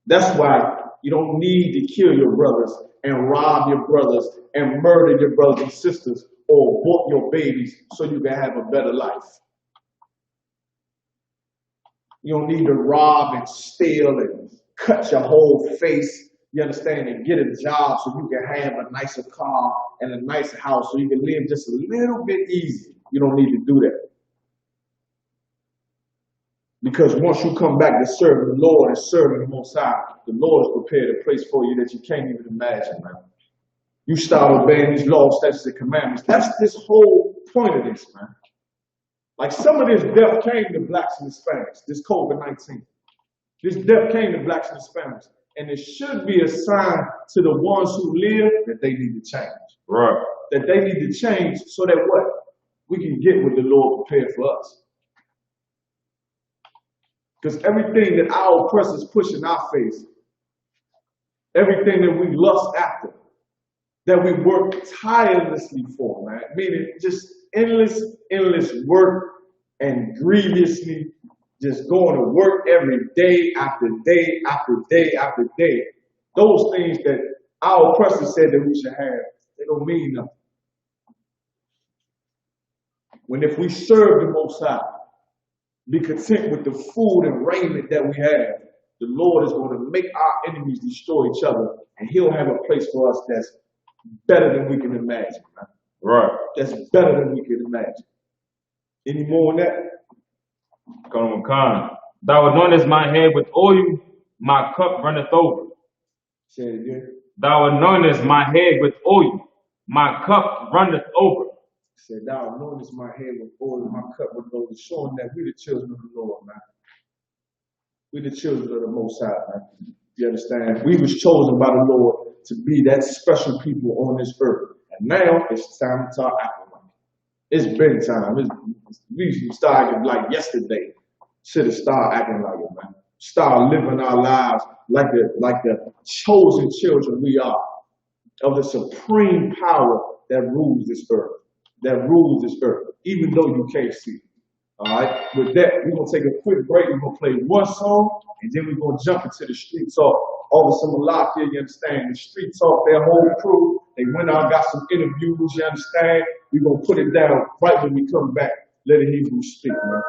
Speaker 4: That's why you don't need to kill your brothers and rob your brothers and murder your brothers and sisters or abort your babies so you can have a better life. You don't need to rob and steal and cut your whole face, you understand, and get a job so you can have a nicer car and a nicer house so you can live just a little bit easier. You don't need to do that. Because once you come back to serving the Lord and serving the Most High, the Lord has prepared a place for you that you can't even imagine, man. You start obeying these laws, statutes, and commandments. That's this whole point of this, man. Like some of this death came to blacks and Hispanics, this COVID-19. This death came to blacks and Hispanics. And it should be a sign to the ones who live that they need to change.
Speaker 3: Right.
Speaker 4: That they need to change so that what? We can get what the Lord prepared for us. Because everything that our oppressors push in our face, everything that we lust after, that we work tirelessly for, man, meaning just endless work and grievously just going to work every day after day after day after day. Those things that our oppressors said that we should have, they don't mean nothing. When if we serve the Most High, be content with the food and raiment that we have, the Lord is going to make our enemies destroy each other, and He'll have a place for us that's better than we can imagine, man.
Speaker 3: Right.
Speaker 4: That's better than we can imagine. Any more on that?
Speaker 3: Come on, Khan. Thou anointest my head with oil, my cup runneth over.
Speaker 4: Say it again.
Speaker 3: Thou anointest my head with oil, my cup runneth over.
Speaker 4: Said, thou anointest my head with oil, my cup with over, showing that we the children of the Lord, man. We the children of the Most High, man. You understand? We was chosen by the Lord to be that special people on this earth. And now it's time to start acting like it. It's been time. We should start acting like yesterday. Should have started acting like it, man. Start living our lives like the chosen children we are of the supreme power that rules this earth. Even though you can't see. All right. With that, we're gonna take a quick break. We're gonna play one song, and then we're gonna jump into the street talk. Officer Malakia, you understand? The street talk, their whole crew, they went out, got some interviews. You understand? We're gonna put it down right when we come back. Let the Hebrews speak, man.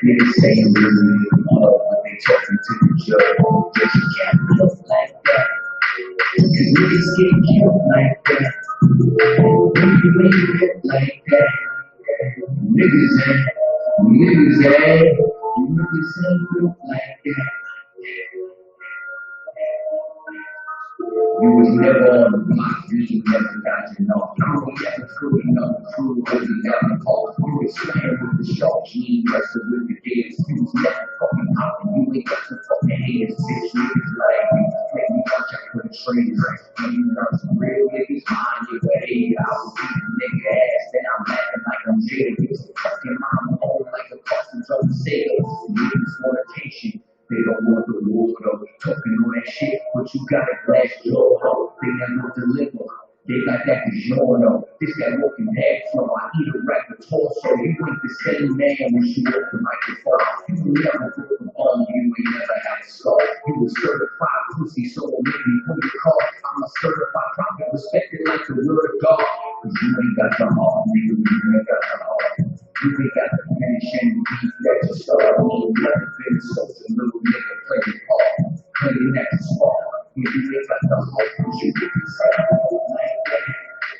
Speaker 1: Niggas say you really need love, but they talking to the judge. But you can't look like that. Cause niggas get killed like that. When you look like that. Niggas ain't look like that. You was never on the block, you never got to know. You were never cool enough, crew, but you never called. You was playing with the shark, you ain't wrestled with the kids. You was never fucking out, and you ain't got to fucking hands. 6 years like you, watch out for the traitors. When you learn some real niggas, mind your behavior. I was beating nigga ass, then I'm laughing like I'm Jada. Fucking mama home like a customs on the sales. Niggas fornication. They don't want the water, talking all that shit, but you got a glass jaw, ho. They never deliver. They got that DiGiorno. This that walking head flow. I eat a record torso. You ain't the same man when you off the microphone. You never broke a bone, you ain't never had a scar. You was certified pussy, so it made me put your car. I'm a certified prophet, respected like the word of God. Cause you ain't got the heart, nigga, you ain't got the heart. You ain't got the finish and beat that you start. You never been such a little nigga, play your part. Playing that smart. You ain't got the heart, you get the same.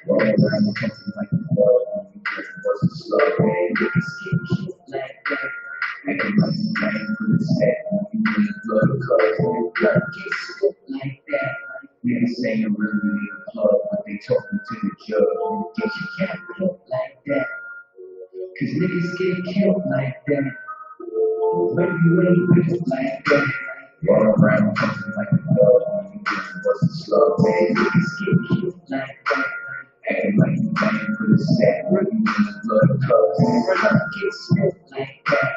Speaker 1: Rolling around the country like a bug, you just bust a slow man, get the skin shit like that. Acting like you ran for the set, you need blood cuz your blood gets slipped like that. Niggas saying really need a plug, but they talking to the judge, and get your cat killed like that. Cause niggas get killed like that. But you ain't built like that. Rolling around the country like a bug, you just bust a slow man, niggas get killed like that. Acting like you ran for the set, you need blood cuz your blood gets slipped like that.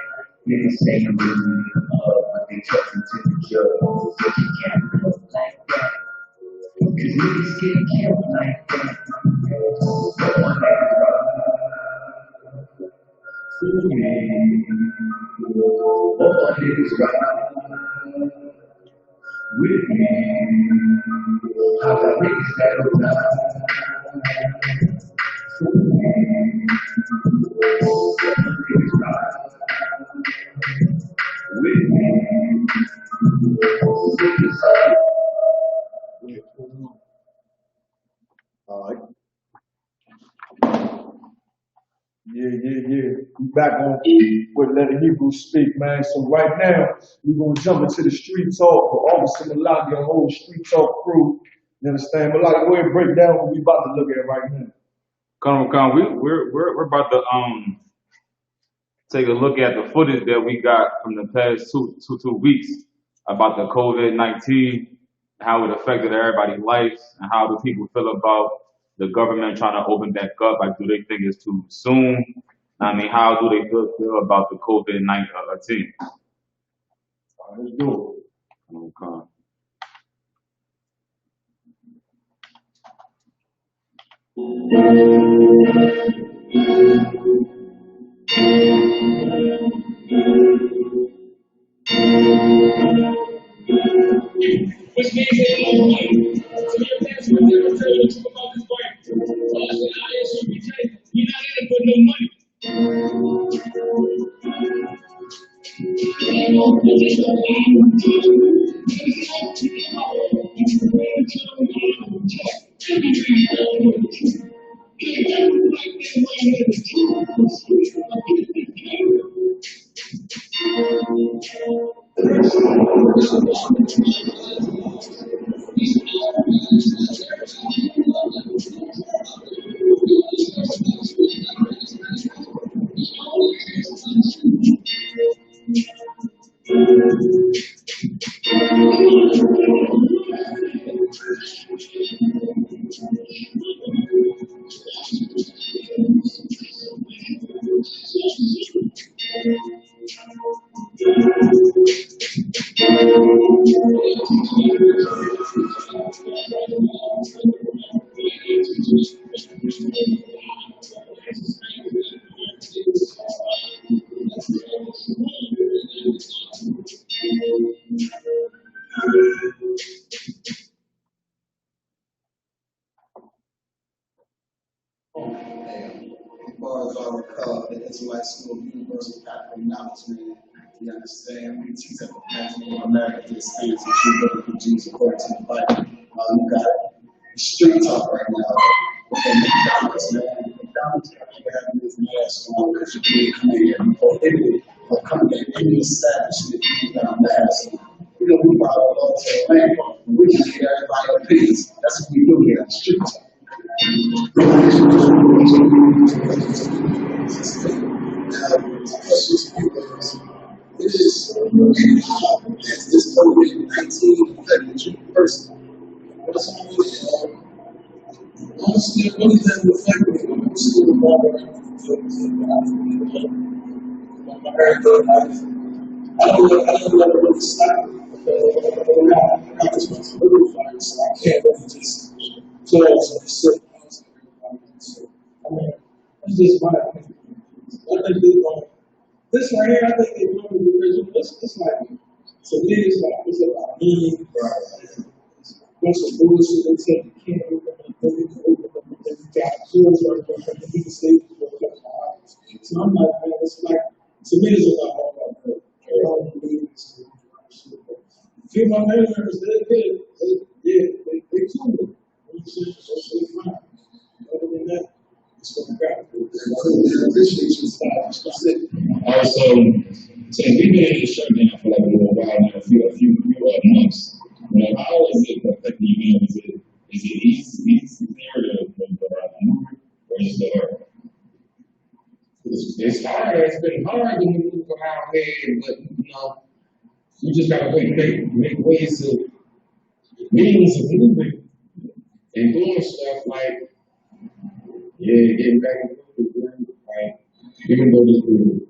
Speaker 1: Niggas saying really need a plug, but they talking to the judge, and get your cat killed like that. Cause niggas get killed like that. All niggas ride with me. I got niggas that'll die for me. All niggas ride with me. Niggas ride.
Speaker 4: All right. Yeah. We back on with Let the Hebrews Speak, man. So right now, we're going to jump into the street talk for Officer Malak, your whole street talk crew. You understand? Malak, go ahead and break down what we about to look at right now.
Speaker 3: We're about to take a look at the footage that we got from the past two weeks about the COVID-19, how it affected everybody's lives, and how do people feel about the government trying to open back up. Like, do they think it's too soon? I mean, how do they feel about the COVID-19?
Speaker 4: All right, let's do it.
Speaker 3: Okay.
Speaker 1: Which means they don't like you. So your parents would never tell you the truth about this fight. So I said, I ain't sure BJ. You're not in it for no money.
Speaker 5: As far as I recall, the Israelite School of Universal Catholic Knowledge, man, we understand, we teach at the National of America to experience the true biblical Jews according to the Bible. We got the street talk right now within McDonald's, man. McDonald's having this mask on because you can't come in here before anyway, or come in any establishment without a mask on. You know, we follow the law to the land, and we just get everybody a piece. That's what we do here on the street talk. It is this COVID-19 affected you personally. What's honestly, it really doesn't affect me. I'm still involved in my marathon life. I don't let it really stop. I got responsibility for it, so I can't really just close and sit. So, I mean, that's just my opinion. I think this right here, I think they know the original. It's like, to me, it's about me. Bunch of bullshit, they say you can't open up, you got tools right there, you need to stay. So I'm like, man, it's like, to me, it's about all that. Few of my family members, they cool. They fine. Other than that, it's what I got. I appreciate you, that's it.
Speaker 1: Also, so we've been in the shutdown for like a little while now, a few months. How is it affecting you now? Is it easier to move, or is it hard? It's hard. It's been hard to move around here, but you just gotta make ways to means of moving and doing stuff like getting back and forth, like even though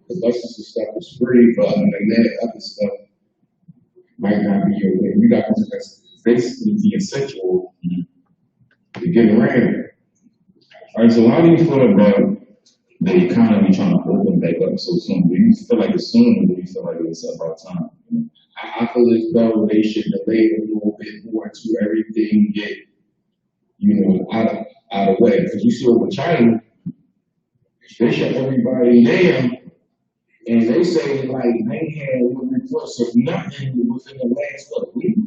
Speaker 1: the buses and stuff is free, but other than that, other stuff might not be your way. You got to just basically the essential to get around. All right, so how do you feel about the economy trying to open back up so soon? Do you feel like it's soon, or do you feel like it's about time? I feel as though they should delay it a little bit more to everything get, out of the way. Because you see over China, they shut everybody down, and they say like they had reports of nothing within the last week.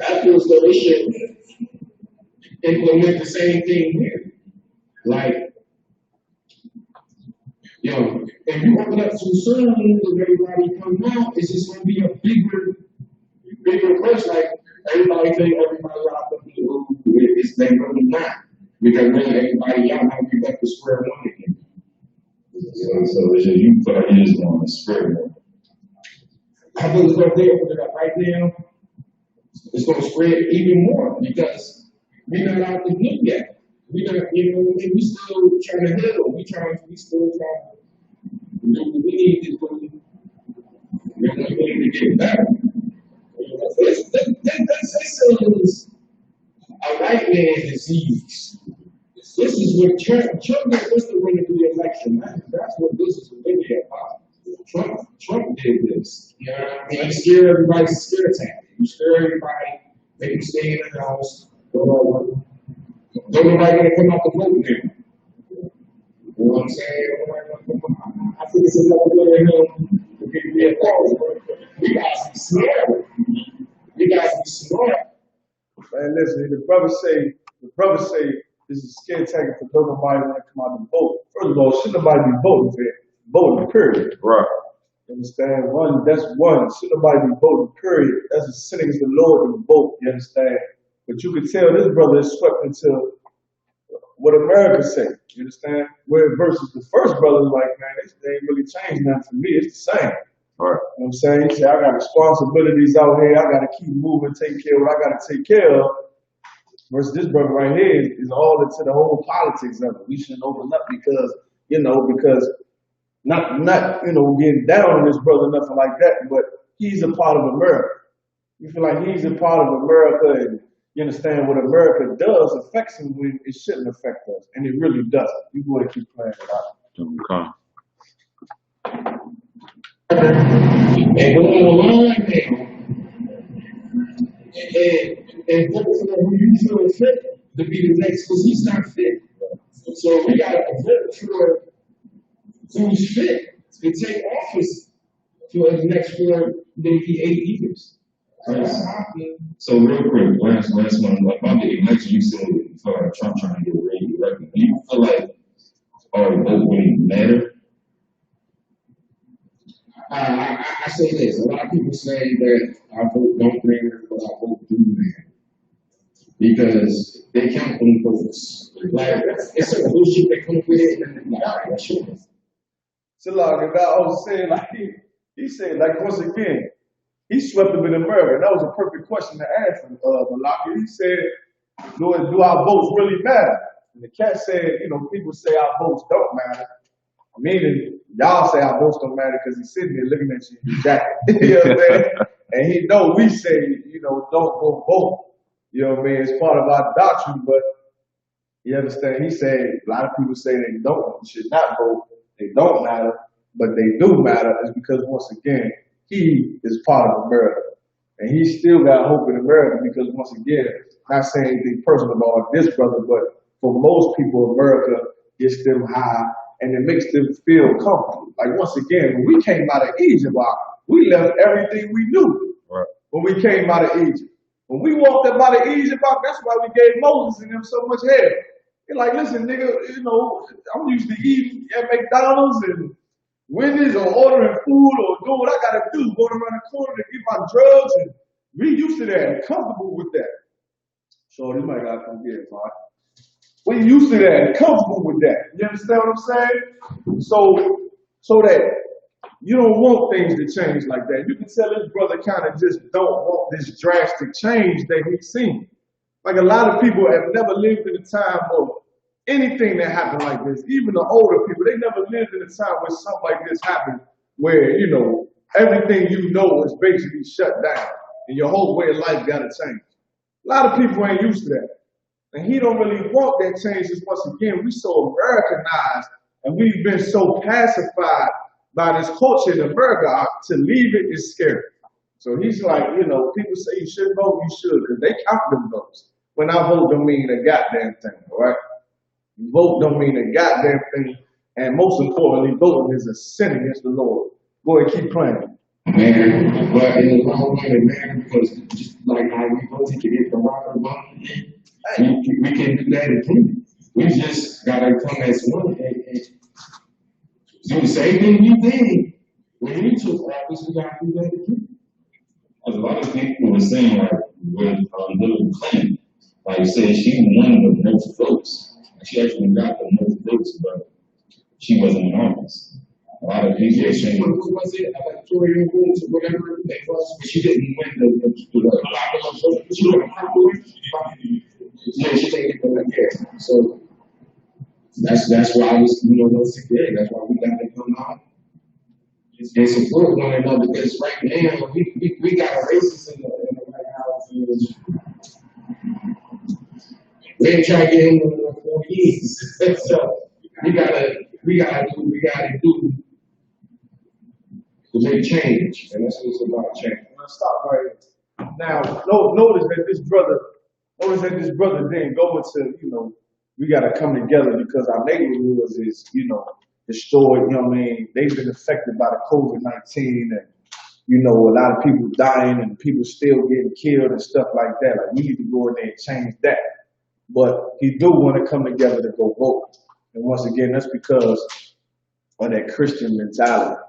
Speaker 1: I feel as though they should implement the same thing here. Like, if you open up too soon, if everybody comes out, it's just going to be a bigger push. Like, everybody think everybody out there, it's they really not. Because really everybody out now, we back to square one again. So it's just, you feel like you just want to square one. I feel as though they open it up right now, it's going to spread even more because we're not out the blue yet. We still trying to heal. We still trying to. We need to get better. This is a right man disease. This is what Trump was to win the election. That's what this is really about. Trump did this. You know what I mean? Scare everybody, scare tactic. You scare everybody, make them stay in the house. Don't nobody gonna come out to vote now. You know what I'm saying? I think it's another way to get reinforced. We gotta be smart. We gotta be smart.
Speaker 4: Man, listen, the brother say this is scare tactic for nobody want to come out and vote. First of all, should nobody be voting, period.
Speaker 3: Right.
Speaker 4: You understand? That's one. Should nobody be voting, period. That's a sin against the Lord to vote, you understand? But you can tell this brother is swept into what America say, you understand? Where versus the first brother is like, man, they ain't really changed nothing for me, it's the same.
Speaker 3: Right.
Speaker 4: You know what I'm saying? He said, I got responsibilities out here, I gotta keep moving, take care of what I gotta take care of. Versus this brother right here is all into the whole politics of it. We shouldn't open up because not getting down on this brother, nothing like that, but he's a part of America. You feel like he's a part of America, and you understand what America does affects him when it shouldn't affect us, and it really doesn't. You go ahead and keep playing it out.
Speaker 1: Okay. And go on the line now, and vote for who you feel fit to be the next, because he's not fit. So we got to vote for who's fit to take office for the next maybe 8 years. So real quick, last one, about the election, you said you feel like Trump trying to get reelected. Do you feel like our vote wouldn't matter? I say this, a lot of people say that our vote don't matter, but our vote do matter. Because they count on votes. Like, it's some bullshit they come with it, and they're like, all right, sure.
Speaker 4: So like, I was saying, like, He said, like once again, he swept them in America. That was a perfect question to ask him, Malaki. He said, do our votes really matter? And the cat said, people say our votes don't matter. Meaning, y'all say our votes don't matter because he's sitting there looking at you in your jacket. You know what I'm saying? And he know we say, don't go vote. You know what I mean? It's part of our doctrine, but you understand? He said, a lot of people say they should not vote. They don't matter, but they do matter. It's because, once again, he is part of America. And he still got hope in America because, once again, not saying anything personal about this brother, but for most people, America gets them high and it makes them feel comfortable. Like, once again, when we came out of Egypt, we left everything we knew when we came out of Egypt. When we walked up out of Egypt, that's why we gave Moses and them so much hell. They're like, listen, nigga, I'm used to eating at McDonald's and Wendy's or ordering food or doing what I gotta do, going around the corner to get my drugs, and we used to that and comfortable with that. So this might gotta come here, man. We used to that and comfortable with that. You understand what I'm saying? So that you don't want things to change like that. You can tell this brother kind of just don't want this drastic change that he's seen. Like, a lot of people have never lived in a time of anything that happened like this. Even the older people, they never lived in a time where something like this happened, where, everything is basically shut down and your whole way of life gotta change. A lot of people ain't used to that. And he don't really want that change, because once again, we so Americanized and we've been so pacified by this culture in America, to leave it is scary. So he's like, people say you should vote, you should, because they count them votes. When I vote don't mean a goddamn thing, all right? Vote don't mean a goddamn thing, and most importantly, voting is a sin against the Lord. Go ahead, keep playing.
Speaker 1: Man, but in the wrong way, man, because just like how we vote to get the rock of we can do that again. We just gotta come as one and do the same thing we did when we took office. We gotta do that again.
Speaker 6: A lot of people were saying, like, with Hillary Clinton, like you said, she won the most votes. She actually got the most votes, but she wasn't in office. A lot of people saying,
Speaker 1: who was it? Electoral rules or whatever it was, but she didn't win the popular vote. She didn't popular. Yeah, she didn't get the electoral. So that's why I was, once again, that's why we got to come out and support one another, because right now we got a racist in the White House. We ain't trying to get him in 4 years. So we gotta do to make change, and that's what it's about, change.
Speaker 4: I'm gonna stop right now. Notice that this brother didn't go into, we gotta come together because our neighborhoods is, destroyed. They've been affected by the COVID-19, and a lot of people dying and people still getting killed and stuff like that. Like, we need to go in there and change that. But he do want to come together to go vote. And once again, that's because of that Christian mentality.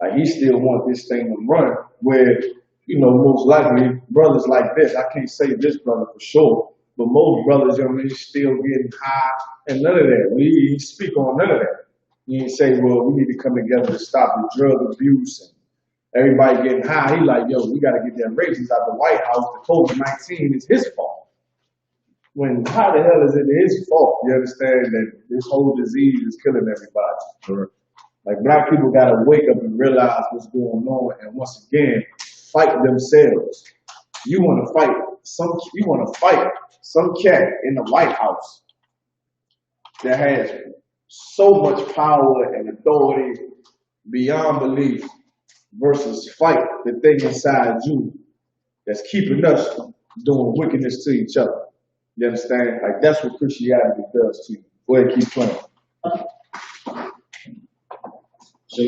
Speaker 4: Like, he still wants this thing to run where, most likely brothers like this, I can't say this brother for sure, but most brothers, still getting high and none of that. We speak on none of that. You ain't say, well, we need to come together to stop the drug abuse and everybody getting high. He like, yo, we got to get them racists out the White House. The COVID-19 is his fault. When how the hell is it his fault? You understand that this whole disease is killing everybody.
Speaker 3: Sure.
Speaker 4: Like, black people got to wake up and realize what's going on, and once again, fight themselves. You want to fight some cat in the White House that has so much power and authority beyond belief versus fight the thing inside you that's keeping us from doing wickedness to each other. You understand? Like, that's what Christianity does to you. Go ahead, keep playing.
Speaker 6: So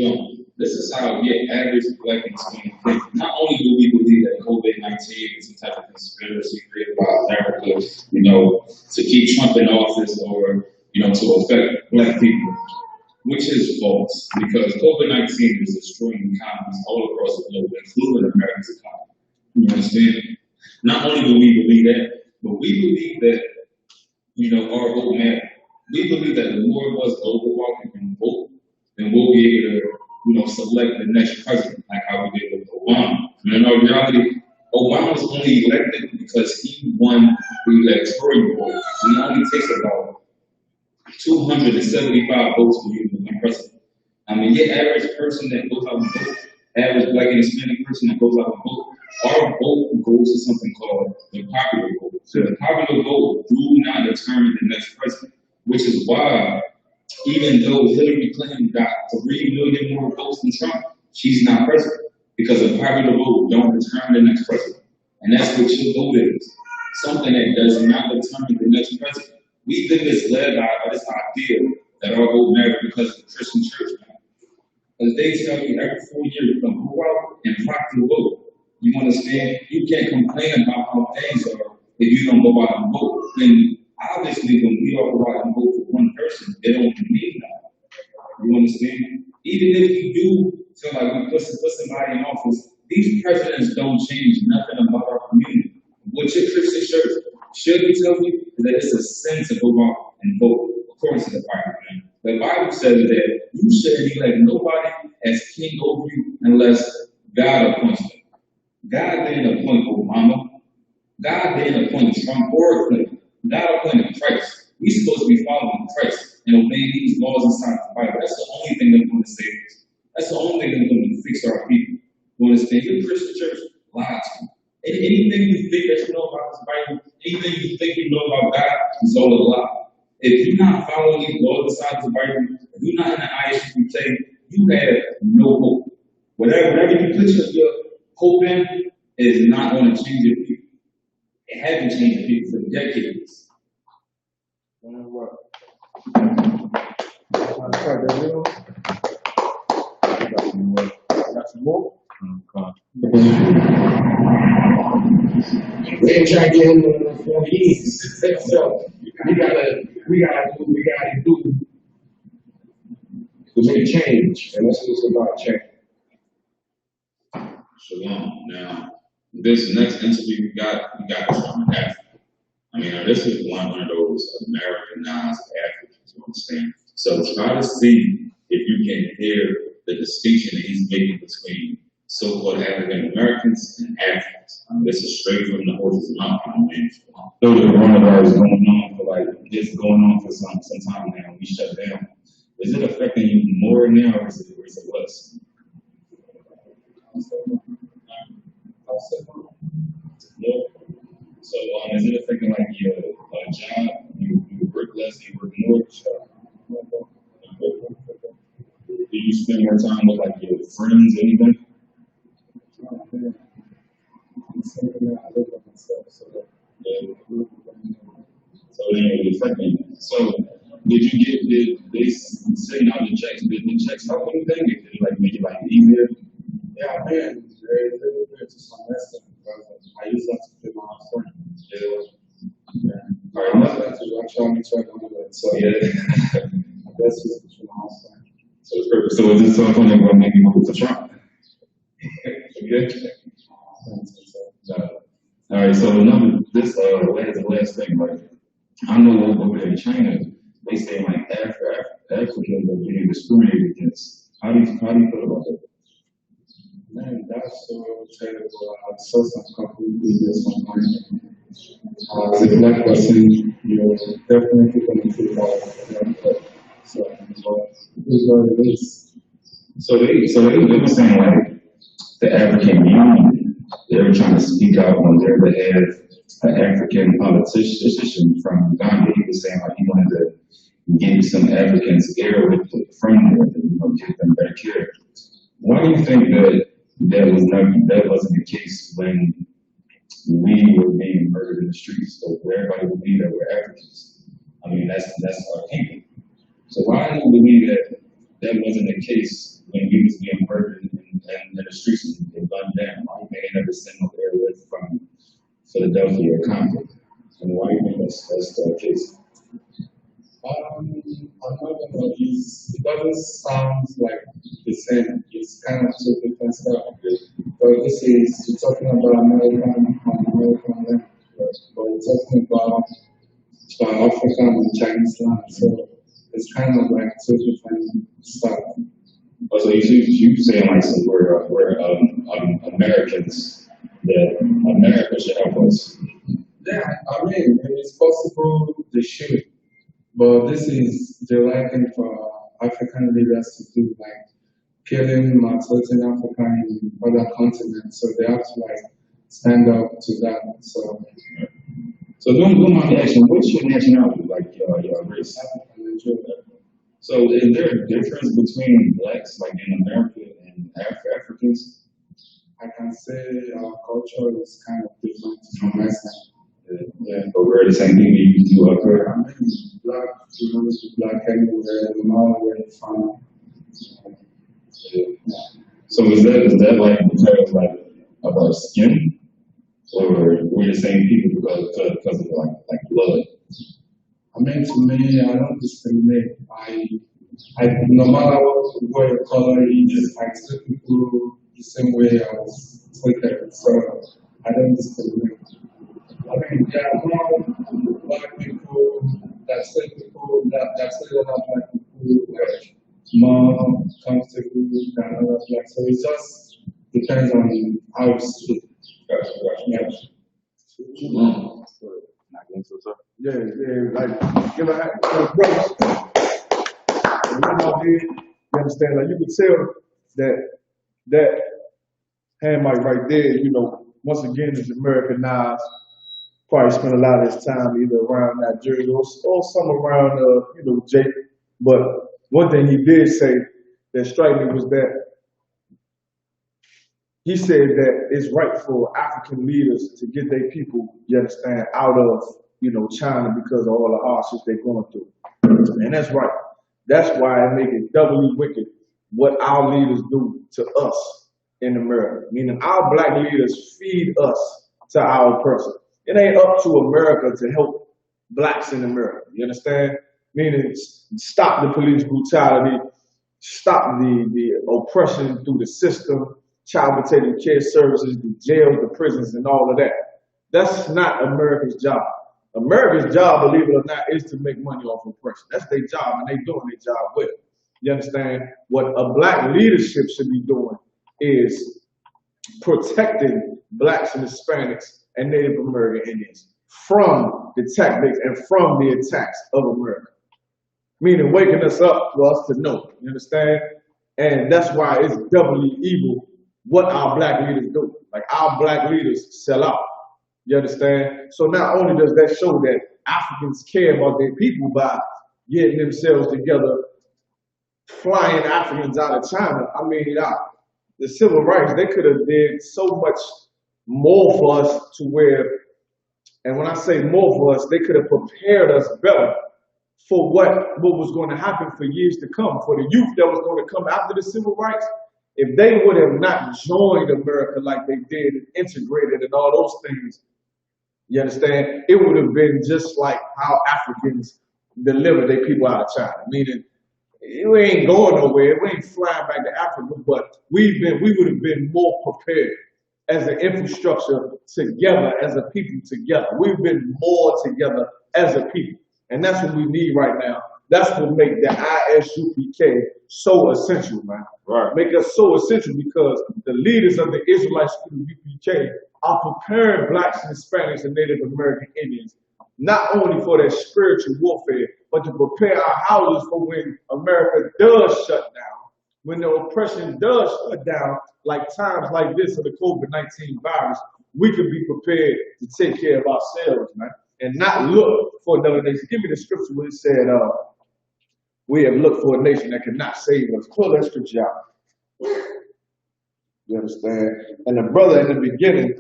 Speaker 6: this is how we average black and Hispanic think. Not only do we believe that COVID-19 is some type of conspiracy created by America, to keep Trump in office or, to affect black people, which is false, because COVID-19 is destroying economies all across the globe, including America's economy. You understand? Not only do we believe that, but we believe that, our vote matters. We believe that the more of us overwalk and vote, then we'll be able to select the next president, like how we did with Obama. And in all reality, Obama was only elected because he won the electoral vote. And it only takes about 275 votes for you to become president. I mean, your average person that goes out and votes, average Black and Hispanic person that goes out and votes, our vote goes to something called the popular vote. So the popular vote do not determine the next president, which is why even though Hillary Clinton got 3 million more votes than Trump, she's not president because the popular vote don't determine the next president. And that's what your vote is, something that does not determine the next president. We've been misled by this idea that our vote matters because of the Christian church. Because they tell you every 4 years you can go out and practice vote. You understand? You can't complain about how things are if you don't go out and vote. Then obviously when we all go out and vote for one person, they don't mean that. You understand? Even if you do feel like we put somebody in office, these presidents don't change nothing about our community. What your Christian church should be telling you is that it's a sin to go out and vote, according to the Bible. Man. The Bible says that you shouldn't elect nobody as king over you unless God appoints them. God didn't appoint Obama. God didn't appoint Trump or Clinton. God appointed Christ. We're supposed to be following Christ and obeying these laws inside the Bible. That's the only thing that's going to save us. That's the only thing that's going to fix our people. You understand? The Christian church lies to you. Anything you think that you know about this Bible, anything you think you know about God, is all a lie. If you're not following these laws inside the Bible, if you're not in the ISUPK, you have no hope. Whatever you put your hope in is not going to change your people. It hasn't changed the people for decades.
Speaker 4: Got some more?
Speaker 1: We ain't trying to get him for years. So we gotta do to make change, and that's what it's about, change.
Speaker 6: Shalom. Now, this next interview we got this from Africa. I mean, this is one of those Americanized Africans, you understand? So try to see if you can hear the distinction that he's making between so-called African Americans and Africans. This is straight from the horse's mouth. I mean, though the coronavirus going on for some time now, we shut down. Is it affecting you more now, or is it less? More. So is it affecting like your job? You work less, you work more? Do you spend more time with like your friends, anything? So then it's affecting you. So did they send out the checks? Did the checks help anything? Did it like make it like easier?
Speaker 5: Yeah, I mean, it's very good to some extent, but I use that to do my own thing. Yeah.
Speaker 6: All right, nothing.
Speaker 5: I try to do it. So
Speaker 6: Yeah.
Speaker 5: I guess it's to my own thing.
Speaker 6: So it's perfect. So is this something that's going to make you move to Trump? Okay. All right. So the last thing, right? I know over there in China, they say like Africans are being discriminated against. How do you feel about that?
Speaker 5: Man, that's so terrible. I saw some completely different point. As a black person, you're definitely going to feel about so it's what it is.
Speaker 6: So they were saying like the African Union, they were trying to speak out on their behalf. An African politician from Uganda, he was saying like he wanted to give some Africans airlift from there and give them better care. Why do you think that wasn't the case when we were being murdered in the streets? So everybody believed that we're Africans. I mean, that's our people. So why do you believe that wasn't the case when we was being murdered in the streets and gunned down? Why do you think they never sent no airlift from Philadelphia or Compton? And why do you think that's the case?
Speaker 5: I'm not gonna use, it doesn't sound like the same. It's kind of two different stuff. But this is, you're talking about American land, but we're talking about African and Chinese land. So it's kind of like two different stuff.
Speaker 6: Oh, so you saying like so we're Americans that America should help us.
Speaker 7: Yeah, I mean, when it's possible, they should. But this is the liking for African leaders to do, like killing, maltreating African in other continents. So they have to like stand up to that.
Speaker 6: So don't mind me asking, what's your nationality, like your race?
Speaker 7: African Nigeria.
Speaker 6: So is there a difference between blacks like in America and Africans?
Speaker 7: I can say our culture is kind of different from Western.
Speaker 6: Yeah, but we're the same people you up here.
Speaker 7: I mean, black, you know, black anywhere, no matter where you're from.
Speaker 6: Yeah. So is that like because like of our skin, or we're the same people because of like blood?
Speaker 7: I mean, to me, I don't discriminate. I no matter what your color is, I treat people the same way I was treated. So I don't discriminate. I mean, there are more black people that treat people that treat other black people like more comfortable than other black. So it just depends on how it's treated. Yeah.
Speaker 3: Not getting so tough.
Speaker 4: Yeah, like, you know, brothers, you understand, like, you can tell that hand mic right there, you know, once again, is Americanized, probably spent a lot of his time either around Nigeria or some around, you know, Jake. But one thing he did say that struck me was that he said that it's right for African leaders to get their people, you understand, out of, you know, China because of all the hardships they're going through. And that's right. That's why it makes it doubly wicked what our leaders do to us in America. Meaning our black leaders feed us to our person. It ain't up to America to help blacks in America. You understand? Meaning stop the police brutality, stop the oppression through the system, child protective care services, the jails, the prisons, and all of that. That's not America's job. America's job, believe it or not, is to make money off oppression. That's their job, and they're doing their job well. You understand? What a black leadership should be doing is protecting blacks and Hispanics and Native American Indians from the tactics and from the attacks of America. Meaning waking us up for us to know. You understand? And that's why it's doubly evil what our black leaders do. Like our black leaders sell out. You understand? So not only does that show that Africans care about their people by getting themselves together, flying Africans out of China. I mean, the civil rights, they could have did so much more for us to where, and when I say more for us, they could have prepared us better for what was going to happen for years to come, for the youth that was going to come after the civil rights. If they would have not joined America like they did and integrated and all those things, you understand, it would have been just like how Africans deliver their people out of China. Meaning, we ain't going nowhere, we ain't flying back to Africa, but we would have been more prepared as an infrastructure together, as a people together. We've been more together as a people. And that's what we need right now. That's what make the ISUPK so essential, man.
Speaker 3: Right.
Speaker 4: Make us so essential because the leaders of the Israelite School UPK are preparing blacks and Hispanics and Native American Indians, not only for their spiritual warfare, but to prepare our houses for when America does shut down, when the oppression does shut down, like times like this of the COVID-19 virus, we can be prepared to take care of ourselves, man, and not look for another nation. Give me the scripture where it said, we have looked for a nation that cannot save us. Pull that scripture out. You understand? And the brother in the beginning,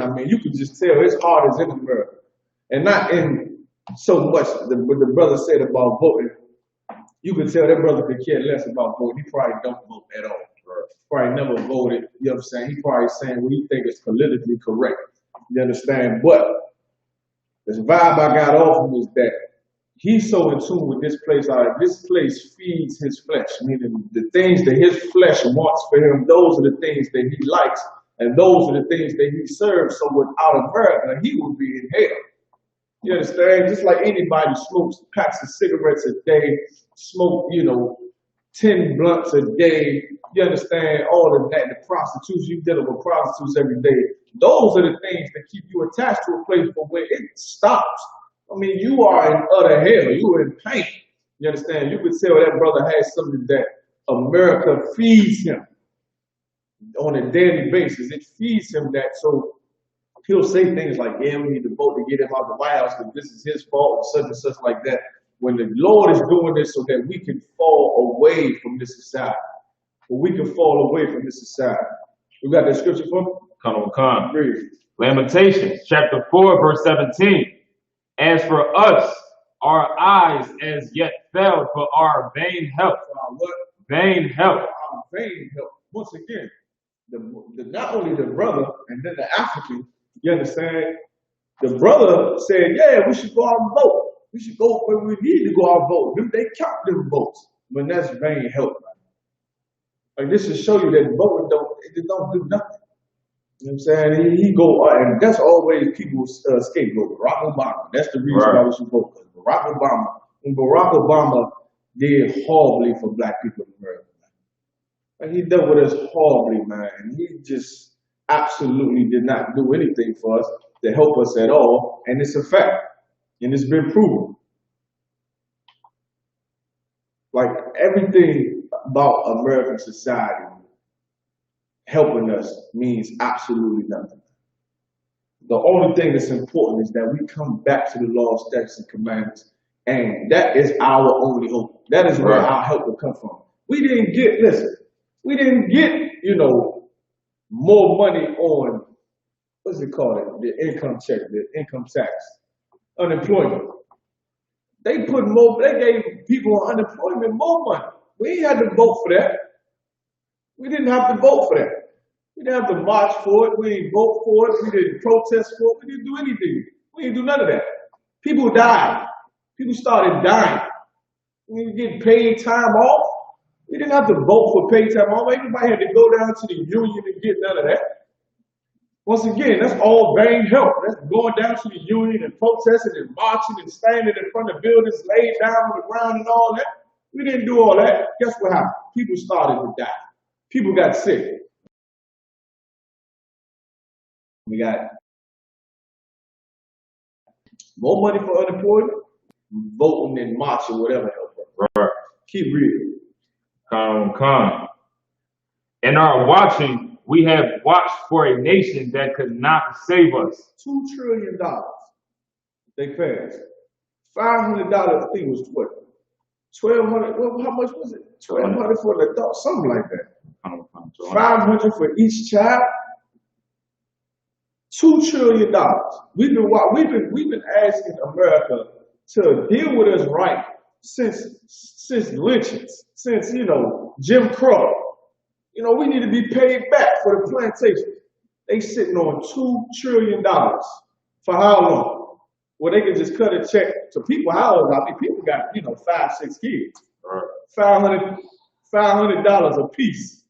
Speaker 4: I mean, you could just tell his heart is in America. And not in so much what the brother said about voting. You could tell that brother could care less about voting. He probably don't vote at all. Probably never voted. You know what I'm saying? He probably saying what he think is politically correct. You understand? But the vibe I got off him was that he's so in tune with this place. This place feeds his flesh, meaning the things that his flesh wants for him, those are the things that he likes, and those are the things that he serves. So without America, he would be in hell. You understand? Just like anybody smokes packs of cigarettes a day, smoke, 10 blunts a day. You understand all of that, the prostitutes, you dealing with prostitutes every day. Those are the things that keep you attached to a place for where it stops. I mean, you are in utter hell. You are in pain. You understand? You could tell that brother has something that America feeds him on a daily basis. It feeds him that. So he'll say things like, yeah, we need to vote to get him out of the White House because this is his fault and such like that. When the Lord is doing this so that we can fall away from this society. But we can fall away from this society. We got that scripture for me?
Speaker 3: Come on, come.
Speaker 4: Read.
Speaker 3: Lamentations, chapter 4, verse 17. As for us, our eyes as yet failed for our vain help.
Speaker 4: What?
Speaker 3: Vain help.
Speaker 4: Our vain help. Once again, not only the brother and then the African, you understand? The brother said, yeah, we should go out and vote. We should go where we need to go out and vote. They count them votes. But that's vain help. Like this to show you that voting don't do nothing. You know what I'm saying? He go, and that's always people's scapegoat. Barack Obama. That's the reason why we should vote. When Barack Obama did horribly for black people in America. And he dealt with us horribly, man. He just absolutely did not do anything for us to help us at all. And it's a fact. And it's been proven. Like everything about American society helping us means absolutely nothing. The only thing that's important is that we come back to the law, statutes, and commandments. And that is our only hope. That is where our help will come from. We didn't get, more money on, what's it called? The income check, the income tax, unemployment. They gave people on unemployment more money. We ain't had to vote for that. We didn't have to vote for that. We didn't have to march for it. We didn't vote for it. We didn't protest for it. We didn't do anything. We didn't do none of that. People died. People started dying. We didn't get paid time off. We didn't have to vote for paid time off. Everybody had to go down to the union and get none of that. Once again, that's all vain help. That's going down to the union and protesting and marching and standing in front of buildings, laid down on the ground and all that. We didn't do all that. Guess what happened? People started to die. People got sick. We got more money for unemployment, voting and marching, whatever help.
Speaker 3: Right.
Speaker 4: Keep reading.
Speaker 3: Come. In our watching, we have watched for a nation that could not save us.
Speaker 4: $2 trillion. They passed. $500, I think was what? $1,200. How much was it? $1,200 for an adult, something like that. $500 for each child. $2 trillion. We've been asking America to deal with us right since lynchings, since Jim Crow. We need to be paid back for the plantation. They sitting on $2 trillion for how long? Well, they can just cut a check to people. How old? I mean, people got 5, 6 kids. $500 a piece.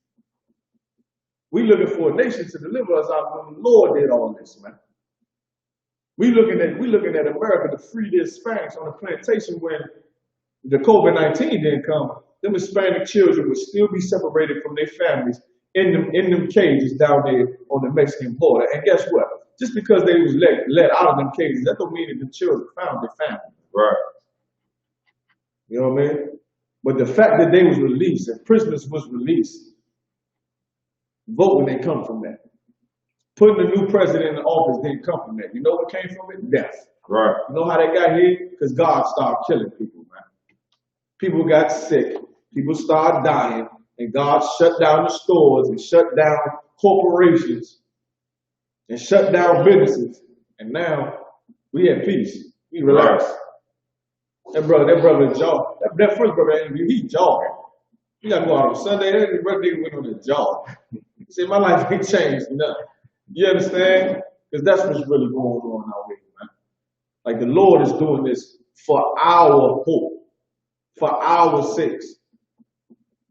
Speaker 4: We looking for a nation to deliver us out when the Lord did all this, man. We looking at America to free the Hispanics on the plantation when the COVID-19 didn't come. Them Hispanic children would still be separated from their families in them cages down there on the Mexican border. And guess what? Just because they was let out of them cages, that don't mean that the children found their family.
Speaker 3: Right.
Speaker 4: You know what I mean? But the fact that they was released and prisoners was released, vote when they come from that. Putting a new president in office didn't come from that. You know what came from it? Death.
Speaker 3: Right.
Speaker 4: You know how they got here? Because God started killing people, man. People got sick. People started dying. And God shut down the stores and shut down corporations and shut down businesses. And now we at peace. We relax. That brother jog. That first brother, he jogging. He got to go out on Sunday. Every birthday went on a jog. He said, my life ain't changed nothing. You understand? Because that's what's really going on out here, man. Like the Lord is doing this for our hope, for our sakes.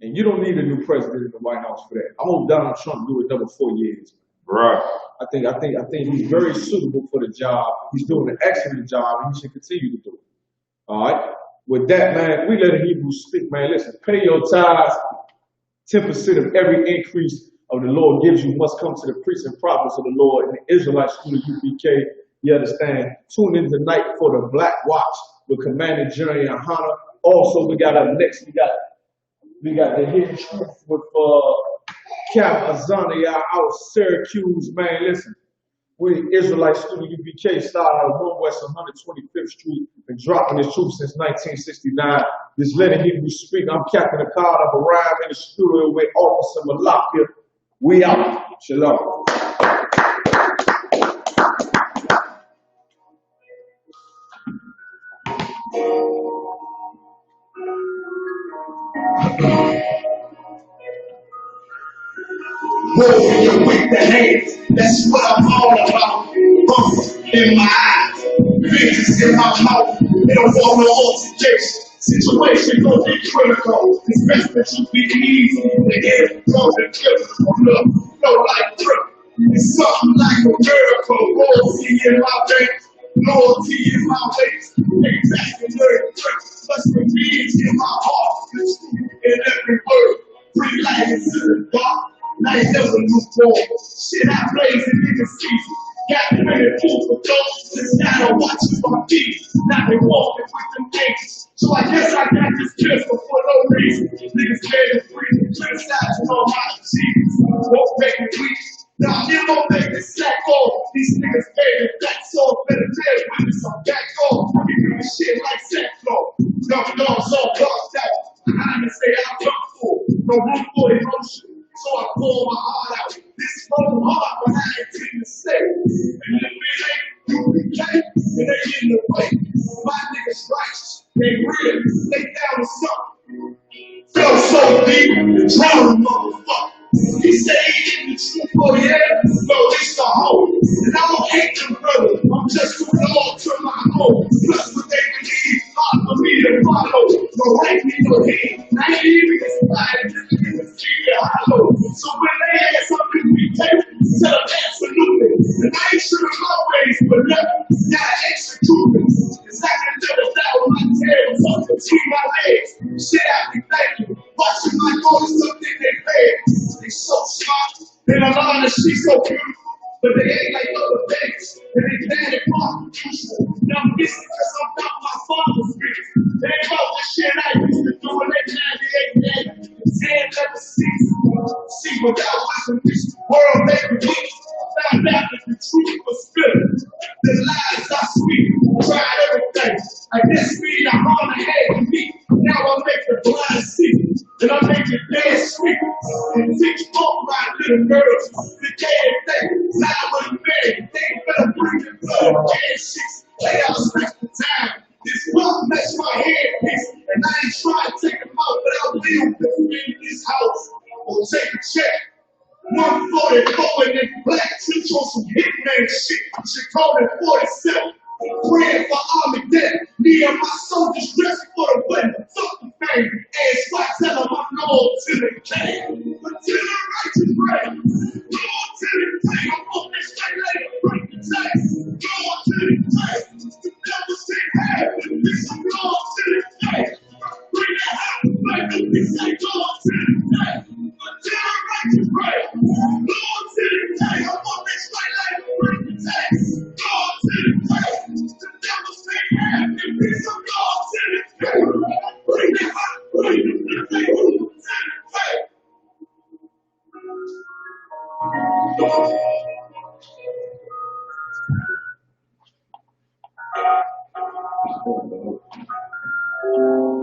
Speaker 4: And you don't need a new president in the White House for that. I hope Donald Trump do another 4 years.
Speaker 3: Right.
Speaker 4: I think he's very suitable for the job. He's doing an excellent job, and he should continue to do it. All right. with that, man, we let the Hebrews speak, man. Listen, pay your tithes. 10% of every increase of the Lord gives you must come to the priests and prophets of the Lord and the Israelites through the UPK. You understand? Tune in tonight for the Black Watch with Commander Jerry and Hannah. Also, we got up next, we got the Hidden Truth with Cap Azania out of Syracuse, man. Listen, we Israelites through the UPK started out of 1 West 125th Street, been dropping this truth since 1969. Just letting Hebrews speak. I'm Captain Akkad. I've arrived in the studio with Officer Malakia. We out. Shalom.
Speaker 2: Warrior with the hands, that's what I'm all about. Hunger in my eyes, vengeance in my mouth. They don't want no altercation. Situation gon' be critical. It's best that you be easy. They get it from the killer. Look, no like drip. It's something like a miracle. Loyalty in my veins, loyalty in my ways. Exactly where it tricks. Plus the beats in my heart. The truth in every word. Bring light into the dark. Night never move forward. Shit, I blaze in niggas' seats. Got plenty proof for those. Just gotta watch my feet. Now they walking with them angels. So I guess I got this pistol for no reason. Niggas made it free. Criticize on my cheese. Won't make me weak. Now you gon' make me sack off. These niggas made it back off. Better tell witness I'm back off. We do this shit like Sackflow. Jumping dogs all blocked out. Behind me say I'm comfortable. No room for emotion. So I pour my heart out. This whole heart, but I intend to stay. And if it ain't UPK, it ain't in the way. My niggas righteous, they real, they down with something. Feel so deep, the drowning motherfucker. He say he in the truth, oh yeah, no, it's the hoe. And I don't hate them, brother. I'm just too long to my home. Plus what they believe, hard for me to follow. No right, no hate. I ain't even inspired to be the fear hollow. So when they ask something we take, tell them absolutely. And I ain't sure of my ways, but look, gotta execute it. It's like a little down my tail, something between my legs. Shit, I be thanking. Watching my goals, something they pay. They so smart, and Alana, she's so beautiful. But they ain't like other things, and they bad at part usual. Now I'm missing because I'm about my father's business. They ain't about the shit I used to do in that 98 day. 10 never cease. See, without wisdom, this world made me weak. Found out that the truth was spirit. The lies are sweet. Tried everything. I guess me, I'm on the head of me. Now I make the blind see. And I make it dead sweet. And teach all my little girls the damn thing. Now I'm married. They better bring the blood. Dead shit. They all respect the time. This rock makes my head piece. And I ain't trying to take them out, but I'll leave them in this house. Or take a check. 144 and then black teach on some hitman shit. She called it 47. Praying for army death. Me and my soldiers dressed for the wedding. Fuck the fame. And swat tell them I'm loyal to the king. But to the righteous grave. Loyal to the king. I'm on this straight later. Break the tax. Loyal to the king. You never say half. This I'm loyal to the king. Bring it out. Like this ain't loyal to the king. But to the righteous grave. Loyal to the king. I'm on this straight later. Break the tax. Loyal to the king. The devil say half. This I'm loyal to the king. Bring it out. Bring it to the king. To the king.